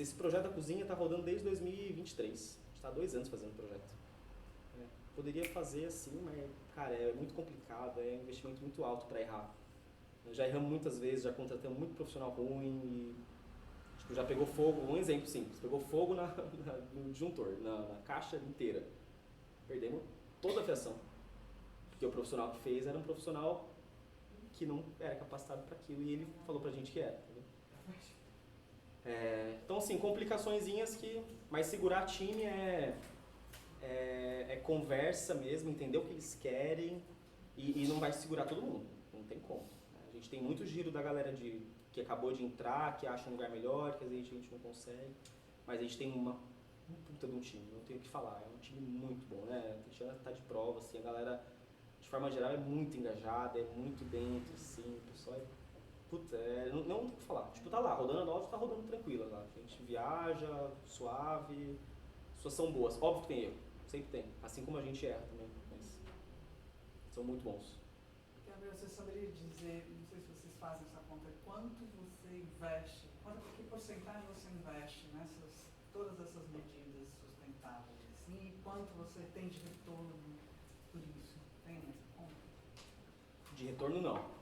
Esse projeto da cozinha está rodando desde 2023. A gente está há 2 anos fazendo o projeto. Poderia fazer assim, mas, cara, é muito complicado, é um investimento muito alto para errar. Já erramos muitas vezes, já contratamos muito profissional ruim e já pegou fogo, um exemplo simples, pegou fogo no disjuntor, na caixa inteira. Perdemos toda a fiação. Porque o profissional que fez era um profissional que não era capacitado para aquilo e ele falou pra gente que era. Então, assim, complicaçõezinhas mas segurar time é conversa mesmo, entender o que eles querem e não vai segurar todo mundo, não tem como. A A gente tem muito giro da galera que acabou de entrar, que acha um lugar melhor, que às vezes a gente não consegue. Mas a gente tem uma puta de um time, não tenho o que falar. É um time muito bom, né? A Cristiana tá de prova, assim, a galera, de forma geral, é muito engajada, é muito dentro, assim, o pessoal é... Puta, não tem o que falar. Tipo, tá lá, rodando a nota, tá rodando tranquila lá. A gente viaja, suave, as pessoas são boas. Óbvio que tem erro, sempre tem. Assim como a gente erra também, mas são muito bons. Gabriel, você saberia dizer, não sei se vocês fazem essa conta, quanto você investe, que porcentagem você investe nessas, todas essas medidas sustentáveis, assim, e quanto você tem de retorno por isso? Tem essa conta? De retorno, não.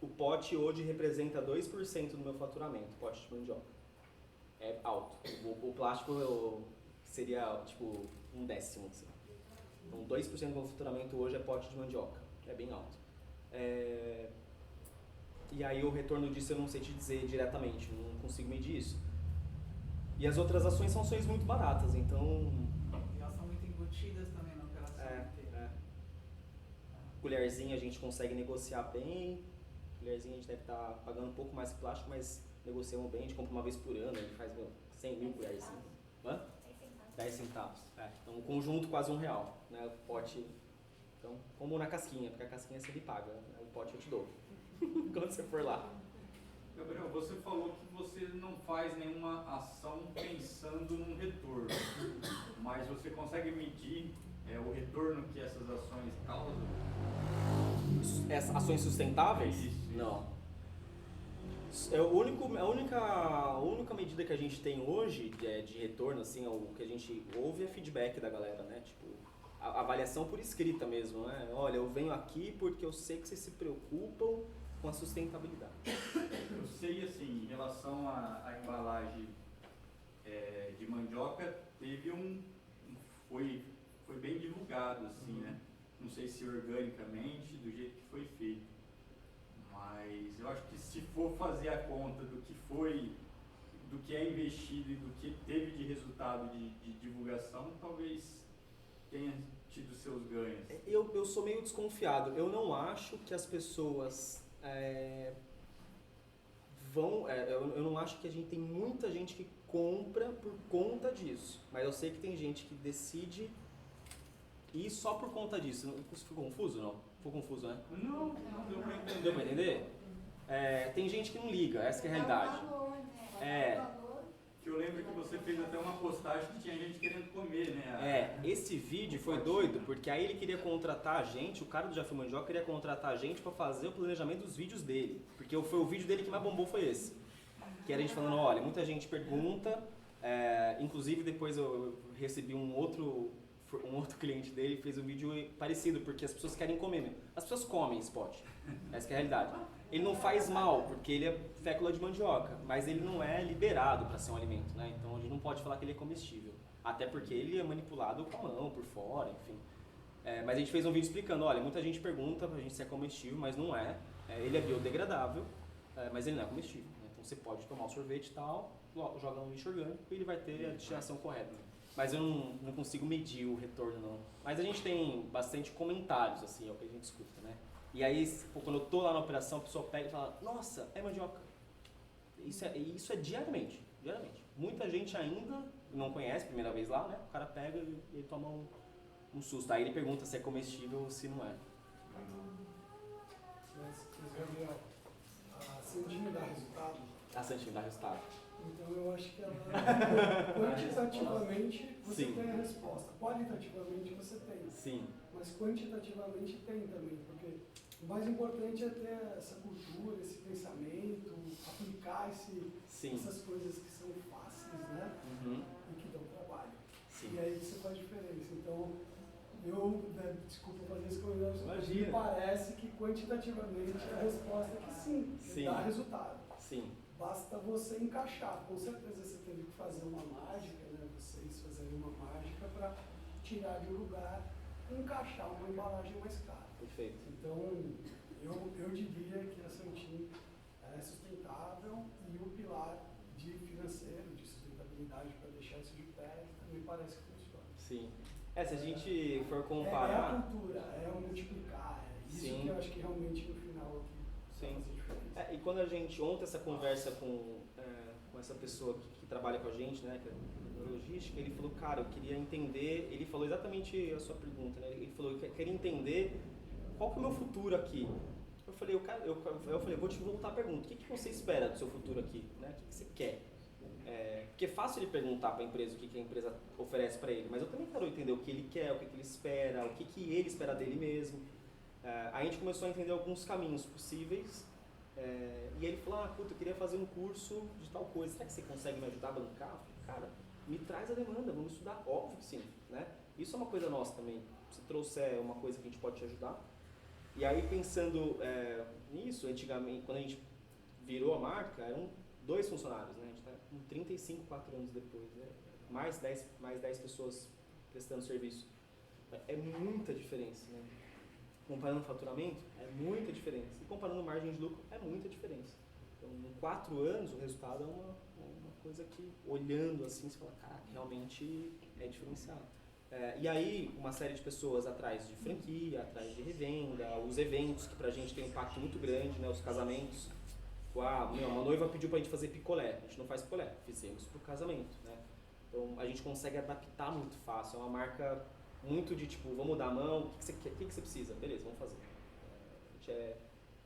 O pote hoje representa 2% do meu faturamento, pote de mandioca. É alto. O plástico seria, tipo, 1/10, assim. Então, 2% do meu faturamento hoje é pote de mandioca. É bem alto. E aí, o retorno disso eu não sei te dizer diretamente, não consigo medir isso. E as outras ações são ações muito baratas, então... E elas são muito embutidas também na operação inteira. Colherzinha a gente consegue negociar bem. Colherzinha a gente deve estar pagando um pouco mais que plástico, mas negociamos bem. A gente compra uma vez por ano, a gente faz 100 mil colherzinhas. 10 centavos. Então, o conjunto quase R$1, né? O pote, então, como na casquinha, porque a casquinha você me paga, né? O pote eu te dou, quando você for lá. Gabriel, você falou que você não faz nenhuma ação pensando num retorno, mas você consegue medir o retorno que essas ações causam? Ações sustentáveis? Isso. Não. A única medida que a gente tem hoje de retorno, assim, o que a gente ouve é feedback da galera, né? Tipo, a avaliação por escrita mesmo, né? Olha, eu venho aqui porque eu sei que vocês se preocupam com a sustentabilidade. Eu sei, assim, em relação à embalagem de mandioca, foi bem divulgado, assim, né? Não sei se organicamente, do jeito que foi feito. Mas eu acho que se for fazer a conta do que é investido e do que teve de resultado de divulgação, talvez tenha tido seus ganhos. Eu sou meio desconfiado. Eu não acho que as pessoas eu não acho que a gente tem muita gente que compra por conta disso. Mas eu sei que tem gente que decide ir só por conta disso. Ficou confuso, não? Ficou confuso, né? Não deu pra entender. Deu pra entender? Tem gente que não liga, essa que é a realidade. Que eu lembro que você fez até uma postagem que tinha gente querendo comer, né? Esse vídeo foi doido, porque aí ele queria contratar a gente, o cara do Já Fui Mandioca queria contratar a gente pra fazer o planejamento dos vídeos dele. Porque foi o vídeo dele que mais bombou, foi esse. Que era a gente falando, olha, muita gente pergunta, inclusive depois eu recebi um outro cliente dele fez um vídeo parecido, porque as pessoas querem comer mesmo. As pessoas comem spot, essa que é a realidade. Ele não faz mal, porque ele é fécula de mandioca, mas ele não é liberado para ser um alimento, né? Então a gente não pode falar que ele é comestível. Até porque ele é manipulado com a mão, por fora, enfim. Mas a gente fez um vídeo explicando, olha, muita gente pergunta pra gente se é comestível, mas não é. Ele é biodegradável, mas ele não é comestível. Né? Então você pode tomar um sorvete e tal, joga no lixo orgânico e ele vai ter a destinação correta. Mas eu não consigo medir o retorno, não. Mas a gente tem bastante comentários, assim, é o que a gente escuta, né? E aí, quando eu tô lá na operação, a pessoa pega e fala, nossa, é mandioca. Isso é diariamente. Muita gente ainda não conhece, primeira vez lá, né? O cara pega e ele toma um susto. Aí ele pergunta se é comestível ou se não é. Mas Gabriel, a Santinho dá resultado? A Santinho dá resultado. Então eu acho que ela, quantitativamente você Sim. tem a resposta, qualitativamente você tem, Sim. mas quantitativamente tem também, porque o mais importante é ter essa cultura, esse pensamento, aplicar essas coisas que são fáceis, né? Uhum. E que dão trabalho. Sim. E aí você faz diferença. Então, desculpa fazer esse comentário, mas me Imagina. parece que quantitativamente a resposta é que sim. Dá resultado. Sim. Basta você encaixar. Com certeza você teve que fazer uma mágica, né? Vocês fazerem uma mágica para tirar de um lugar e encaixar uma embalagem mais cara. Perfeito. Então, eu diria que a Santin é sustentável e o pilar financeiro, de sustentabilidade para deixar isso de pé, também parece que funciona. Sim. Se a gente for comparar... É a cultura, é o multiplicar, é isso Sim. que eu acho que realmente Sim. fazer diferença. E quando a gente, ontem essa conversa com essa pessoa que trabalha com a gente, né, que é logística, ele falou, cara, eu queria entender, ele falou exatamente a sua pergunta, né, ele falou, eu queria entender qual que é o meu futuro aqui. Eu falei, eu vou te voltar a pergunta, o que você espera do seu futuro aqui, né, o que você quer? Porque é fácil ele perguntar para a empresa o que a empresa oferece para ele, mas eu também quero entender o que ele quer, o que ele espera, o que ele espera dele mesmo. A gente começou a entender alguns caminhos possíveis, e ele falou, puta, eu queria fazer um curso de tal coisa, será que você consegue me ajudar a bancar? Eu falei, cara, me traz a demanda, vamos estudar, óbvio que sim, né? Isso é uma coisa nossa também, se trouxer uma coisa que a gente pode te ajudar. E aí pensando nisso, antigamente, quando a gente virou a marca, eram 2 funcionários, né? A gente está com 35, 4 anos depois, né? Mais 10 pessoas prestando serviço. É muita diferença, né? Comparando faturamento, é muita diferença. E comparando margem de lucro, é muita diferença. Então, em 4 anos, o resultado é uma coisa que, olhando assim, você fala, cara, realmente é diferenciado. E aí, uma série de pessoas atrás de franquia, atrás de revenda, os eventos, que pra gente tem um impacto muito grande, né? Os casamentos. Uma noiva pediu pra gente fazer picolé. A gente não faz picolé, fizemos pro casamento, né? Então, a gente consegue adaptar muito fácil. É uma marca muito de tipo, vamos dar a mão, o que você quer, o que você precisa? Beleza, vamos fazer. A gente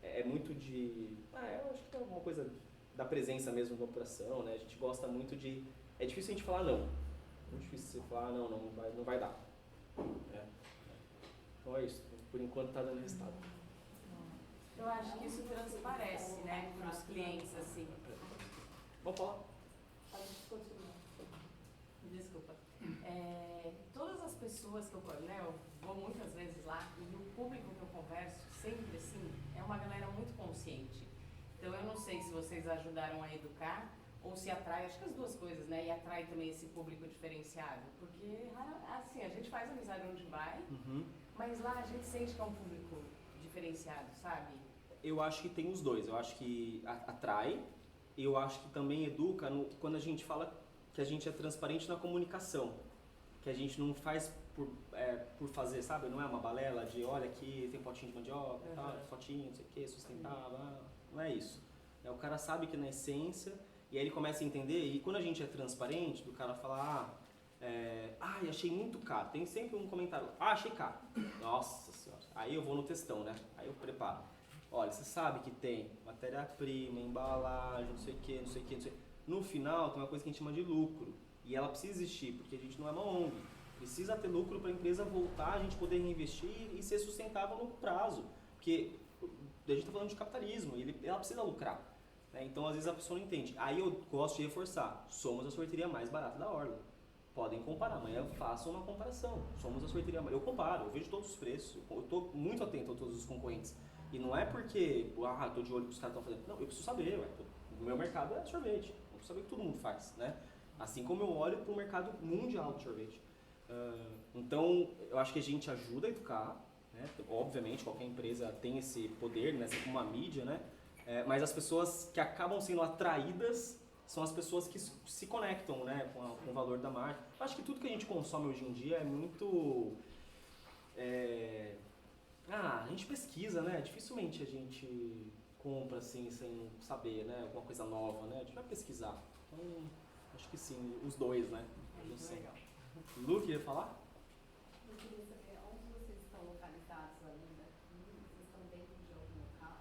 é muito de... eu acho que é alguma coisa da presença mesmo da operação, né? A gente gosta muito de... É difícil a gente falar não. Muito difícil você falar não vai dar. Então é isso. Por enquanto tá dando resultado. Eu acho que isso transparece, né, para os clientes, assim. Vamos falar? Desculpa. Todas as pessoas que eu vou muitas vezes lá, e o público que eu converso, sempre assim, é uma galera muito consciente. Então eu não sei se vocês ajudaram a educar ou se atrai, acho que as duas coisas, né? E atrai também esse público diferenciado. Porque, assim, a gente faz amizade onde vai, mas lá a gente sente que é um público diferenciado, sabe? Eu acho que tem os dois. Eu acho que atrai e eu acho que também educa quando a gente fala que a gente é transparente na comunicação. Que a gente não faz por fazer, sabe? Não é uma balela de, olha aqui, tem potinho de mandioca, fotinho, não sei o que, sustentável. Não é isso. O cara sabe que na essência, e aí ele começa a entender, e quando a gente é transparente, do cara falar, achei muito caro. Tem sempre um comentário, achei caro. Nossa senhora. Aí eu vou no textão, né? Aí eu preparo. Olha, você sabe que tem matéria-prima, embalagem, não sei o que, não sei o que, não sei o que. No final, tem uma coisa que a gente chama de lucro. E ela precisa existir, porque a gente não é uma ONG. Precisa ter lucro para a empresa voltar, a gente poder reinvestir e ser sustentável no prazo. Porque a gente está falando de capitalismo, ela precisa lucrar. Né? Então, às vezes, a pessoa não entende. Aí eu gosto de reforçar. Somos a sorveteria mais barata da Orla. Podem comparar, amanhã façam uma comparação. Somos a sorveteria mais... Eu comparo, eu vejo todos os preços. Eu estou muito atento a todos os concorrentes. E não é porque, estou de olho que os caras estão fazendo. Não, eu preciso saber. O meu mercado é sorvete. Eu preciso saber o que todo mundo faz, né? Assim como eu olho para o mercado mundial de sorvete. Então, eu acho que a gente ajuda a educar, né? Obviamente, qualquer empresa tem esse poder, né? Assim como a mídia, né? Mas as pessoas que acabam sendo atraídas são as pessoas que se conectam, né? com o valor da marca. Eu acho que tudo que a gente consome hoje em dia é muito... a gente pesquisa, né? Dificilmente a gente compra assim, sem saber, né? Alguma coisa nova, né? A gente vai pesquisar. Então, acho que sim, os dois, né? Muito legal. Lu, queria falar? Eu queria saber onde vocês estão localizados ainda. Vocês estão dentro de algum local?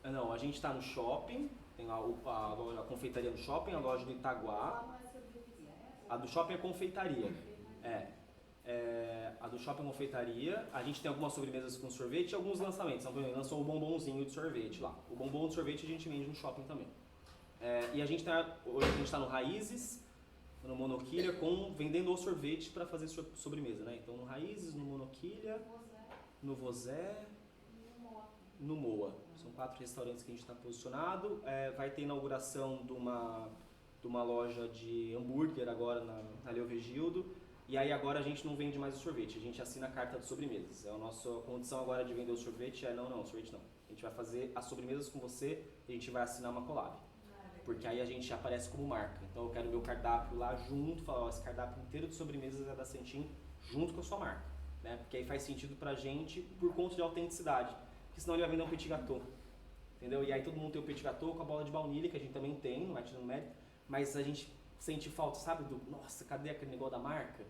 Não, a gente está no shopping, tem lá a confeitaria do shopping, a loja do Itaguá. Não é sorveteria, A do shopping é confeitaria. A do shopping é confeitaria. A gente tem algumas sobremesas com sorvete e alguns lançamentos. Então, lançou o bombonzinho de sorvete lá. O bombom de sorvete a gente vende no shopping também. E hoje a gente está no Raízes, no Monoquilha, vendendo o sorvete para fazer sobremesa, né? Então no Raízes, no Monoquilha, no Vozé, no Moa. São 4 restaurantes que a gente está posicionado. Vai ter inauguração de uma loja de hambúrguer agora na Leovigildo. E aí agora a gente não vende mais o sorvete, a gente assina a carta de sobremesas. A nossa condição agora de vender o sorvete não, sorvete não. A gente vai fazer as sobremesas com você e a gente vai assinar uma collab. Porque aí a gente aparece como marca. Então eu quero meu cardápio lá junto, falar, esse cardápio inteiro de sobremesas é da Santin junto com a sua marca. Né? Porque aí faz sentido pra gente por conta de autenticidade. Porque senão ele vai vender um petit gâteau. entendeu? E aí todo mundo tem o petit gâteau com a bola de baunilha, que a gente também tem, não vai tirando mérito, mas a gente sente falta, sabe, nossa, cadê aquele negócio da marca?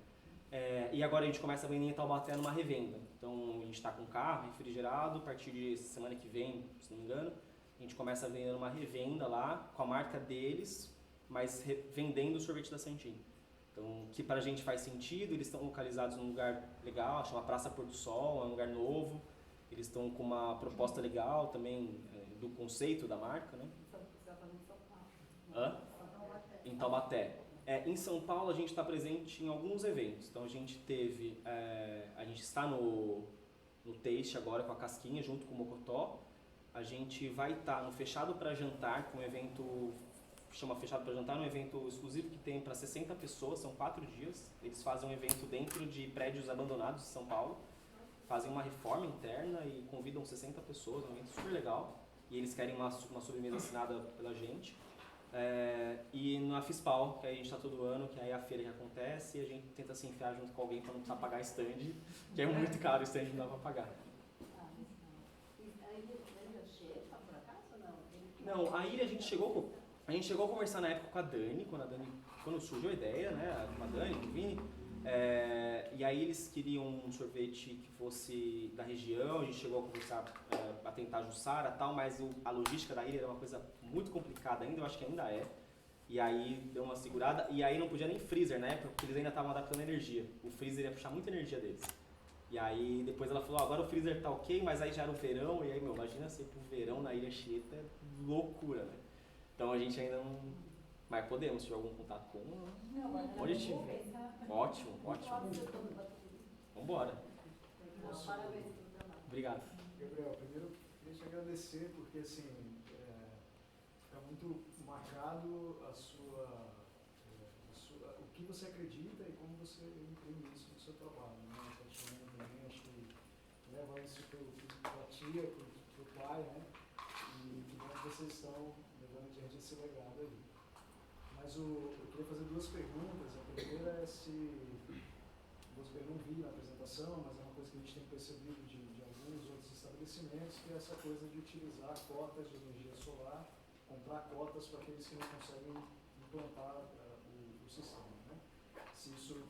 E agora a gente começa a vender em Taubaté numa revenda. Então a gente está com carro refrigerado, a partir de semana que vem, se não me engano, a gente começa a vender numa revenda lá, com a marca deles, mas vendendo o sorvete da Santini. Então, que pra gente faz sentido, eles estão localizados num lugar legal, chama Praça Pôr do Sol, é um lugar novo, eles estão com uma proposta legal também do conceito da marca, né? Em Taubaté. Em São Paulo a gente está presente em alguns eventos. Então a gente está no Taste agora com a Casquinha junto com o Mocotó. A gente vai estar no Fechado para Jantar, com um evento chama Fechado para Jantar, um evento exclusivo que tem para 60 pessoas, são 4 dias. Eles fazem um evento dentro de prédios abandonados de São Paulo, fazem uma reforma interna e convidam 60 pessoas, um evento super legal. E eles querem uma sobremesa assinada pela gente. E na FISPAL, que a gente está todo ano, que aí é a feira que acontece, e a gente tenta se enfiar junto com alguém para não precisar pagar stand, que é muito caro o stand, não dá para pagar. Não, a Ilha a gente chegou a conversar na época com a Dani, quando surgiu a ideia, né, com a Dani, com o Vini, e aí eles queriam um sorvete que fosse da região, a gente chegou a conversar, a tentar Jussara e tal, mas a logística da Ilha era uma coisa muito complicada ainda, eu acho que ainda é, e aí deu uma segurada, e aí não podia nem freezer na época, porque eles ainda estavam adaptando a energia, o freezer ia puxar muita energia deles. E aí depois ela falou, agora o freezer tá ok, mas aí já era o verão, e aí, imagina ser pro verão na Ilha Anchieta, é loucura, né? Então a gente ainda não... Mas podemos, se tiver algum contato com... Onde estiver. Ótimo. Vambora. Obrigado. Gabriel, primeiro queria te agradecer, porque assim, fica muito marcado o que você acredita e como você imprime isso no seu trabalho, né? Praticamente também, acho que leva isso para a tia, para o pai, né? E que bom que vocês estão levando adiante esse legado aí. Mas eu queria fazer 2 perguntas. A primeira é eu não vi na apresentação, mas é uma coisa que a gente tem percebido de alguns outros estabelecimentos, que é essa coisa de utilizar cotas de energia solar, comprar cotas para aqueles que não conseguem implantar o sistema, né? Se isso,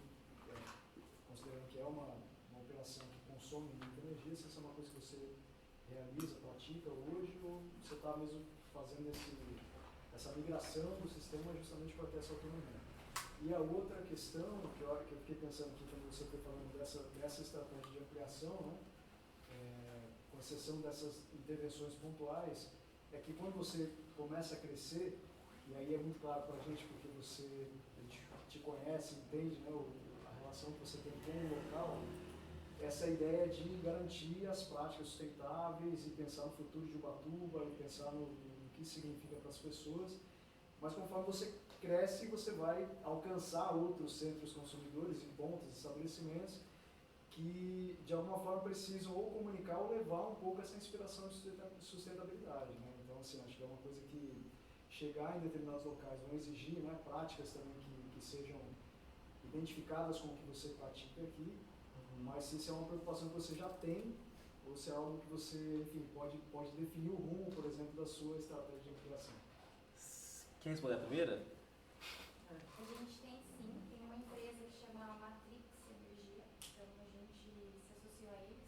considerando que é uma operação que consome muita energia, se essa é uma coisa que você realiza, pratica hoje, ou você está mesmo fazendo essa migração do sistema justamente para ter essa autonomia. E a outra questão que eu fiquei pensando aqui quando você foi falando dessa estratégia de ampliação, né, com exceção dessas intervenções pontuais, é que quando você começa a crescer, e aí é muito claro para a gente, porque a gente te conhece, entende, né, a relação que você tem com o local, essa ideia de garantir as práticas sustentáveis e pensar no futuro de Ubatuba e pensar no que significa para as pessoas, mas conforme você cresce, você vai alcançar outros centros consumidores e pontos, estabelecimentos que de alguma forma precisam ou comunicar ou levar um pouco essa inspiração de sustentabilidade, né? Então, assim, acho que é uma coisa que chegar em determinados locais vão exigir, né, práticas também que sejam identificadas com o que você pratica aqui, mas se isso é uma preocupação que você já tem, ou se é algo que você, enfim, pode definir o rumo, por exemplo, da sua estratégia de integração. Quer responder a primeira? A gente tem sim, tem uma empresa que chama Matrix Energia, então a gente se associou a eles,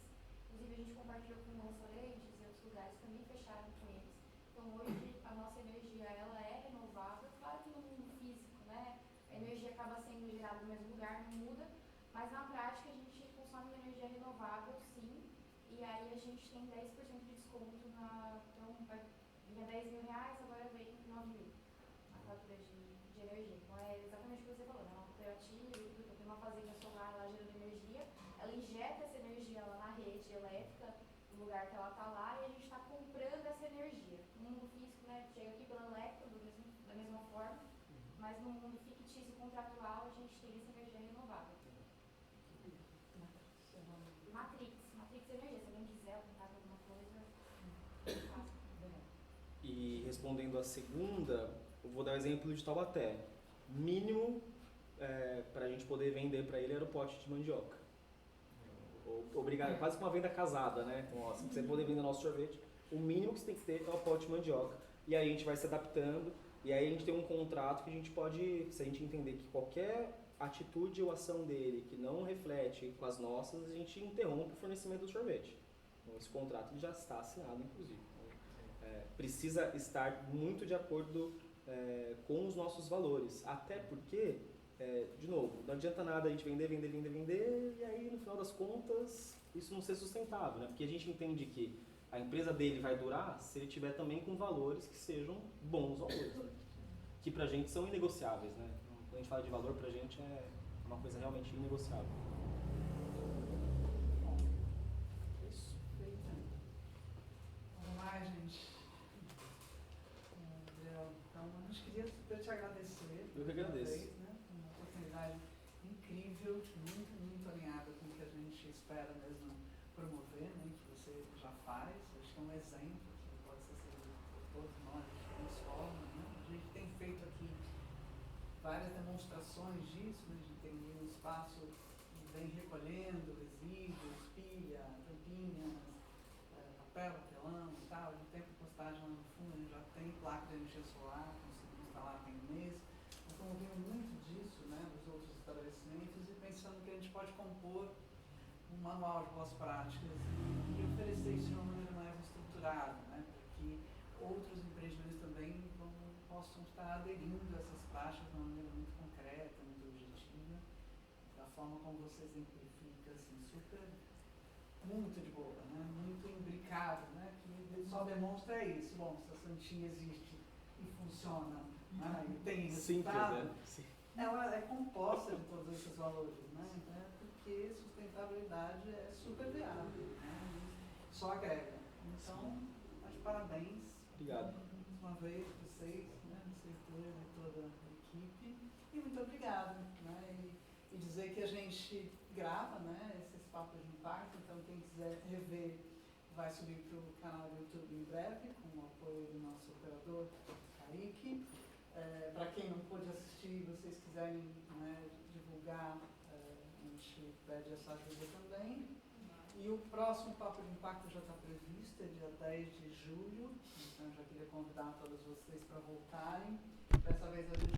inclusive a gente compartilhou com restaurantes e outros lugares também fecharam com eles. Então hoje a nossa energia ela é renovável, claro que no mundo físico, né, a energia acaba sendo gerada no mesmo lugar, não muda, mas na prática a gente consome uma energia renovável sim, e aí a gente tem 10% de desconto então vinha 10 mil reais, agora vem 9 mil. Fatura de energia. Então é exatamente o que você falou, né? Uma cooperativa, tem uma fazenda solar lá gerando energia, ela injeta essa energia lá na rede elétrica, no lugar que ela está lá, e a gente está comprando essa energia. No mundo físico, né, chega aqui pela Electro da mesma forma, mas no mundo fictício contratual a gente tem essa energia renovável. Matrix Energia, se alguém quiser apontar alguma coisa, faça. E respondendo a segunda, eu vou dar o exemplo de Taubaté. Mínimo para a gente poder vender para ele era o pote de mandioca. Obrigado, quase que uma venda casada, né? Então, ó, se você poder vender nosso sorvete. o mínimo que você tem que ter é o pote de mandioca. E aí a gente vai se adaptando, e aí a gente tem um contrato que a gente pode, se a gente entender que qualquer atitude ou ação dele que não reflete com as nossas, a gente interrompe o fornecimento do sorvete. Então esse contrato ele já está assinado, inclusive. Precisa estar muito de acordo com os nossos valores, até porque, de novo, não adianta nada a gente vender, e aí no final das contas isso não ser sustentável, né? Porque a gente entende que a empresa dele vai durar se ele tiver também com valores que sejam bons valores, né? Que pra gente são inegociáveis, né? Quando a gente fala de valor, pra gente é uma coisa realmente inegociável. É isso. Vamos lá, gente. Então, a gente queria super te agradecer. Eu que agradeço. Vez, né? Uma oportunidade incrível, muito alinhada com o que a gente espera mesmo promover, né? Que você já faz. Acho que é um exemplo que pode ser seguido por todos nós de diferentes formas, né? A gente tem feito aqui várias demonstrações disso, né? A gente tem um espaço que vem recolhendo resíduos, pilha, tampinhas, papel, papelão e tal. A gente tem postagem lá no fundo, a gente já tem placa de energia solar, conseguimos instalar tem um mês. Nós estamos ouvindo muito disso, né? Dos outros estabelecimentos e pensando que a gente pode compor um manual de boas práticas e oferecer isso de uma maneira mais estruturada, né? Para que outros empreendimentos também possam estar aderindo a essas práticas de uma maneira muito concreta, muito objetiva, da forma como você exemplifica, assim, super, muito de boa, né? Muito imbricado, né? Que só demonstra isso. Bom, se a Santinha existe e funciona, né? E tem resultado, ela é composta de todos esses valores, né? Porque sustentabilidade é super viável, né? Só agrega. Então, mas parabéns. Obrigado. Mais uma vez, vocês, né? Vocês dois e toda a equipe. E muito obrigado, né? E dizer que a gente grava, né? Esses papos de impacto, então quem quiser rever vai subir para o canal do YouTube em breve, com o apoio do nosso operador, Kaique. Para quem não pôde assistir, vocês quiserem, né, divulgar, a gente pede essa ajuda também. E o próximo Papo de Impacto já está previsto, é dia 10 de julho, então eu já queria convidar todos vocês para voltarem. Dessa vez a gente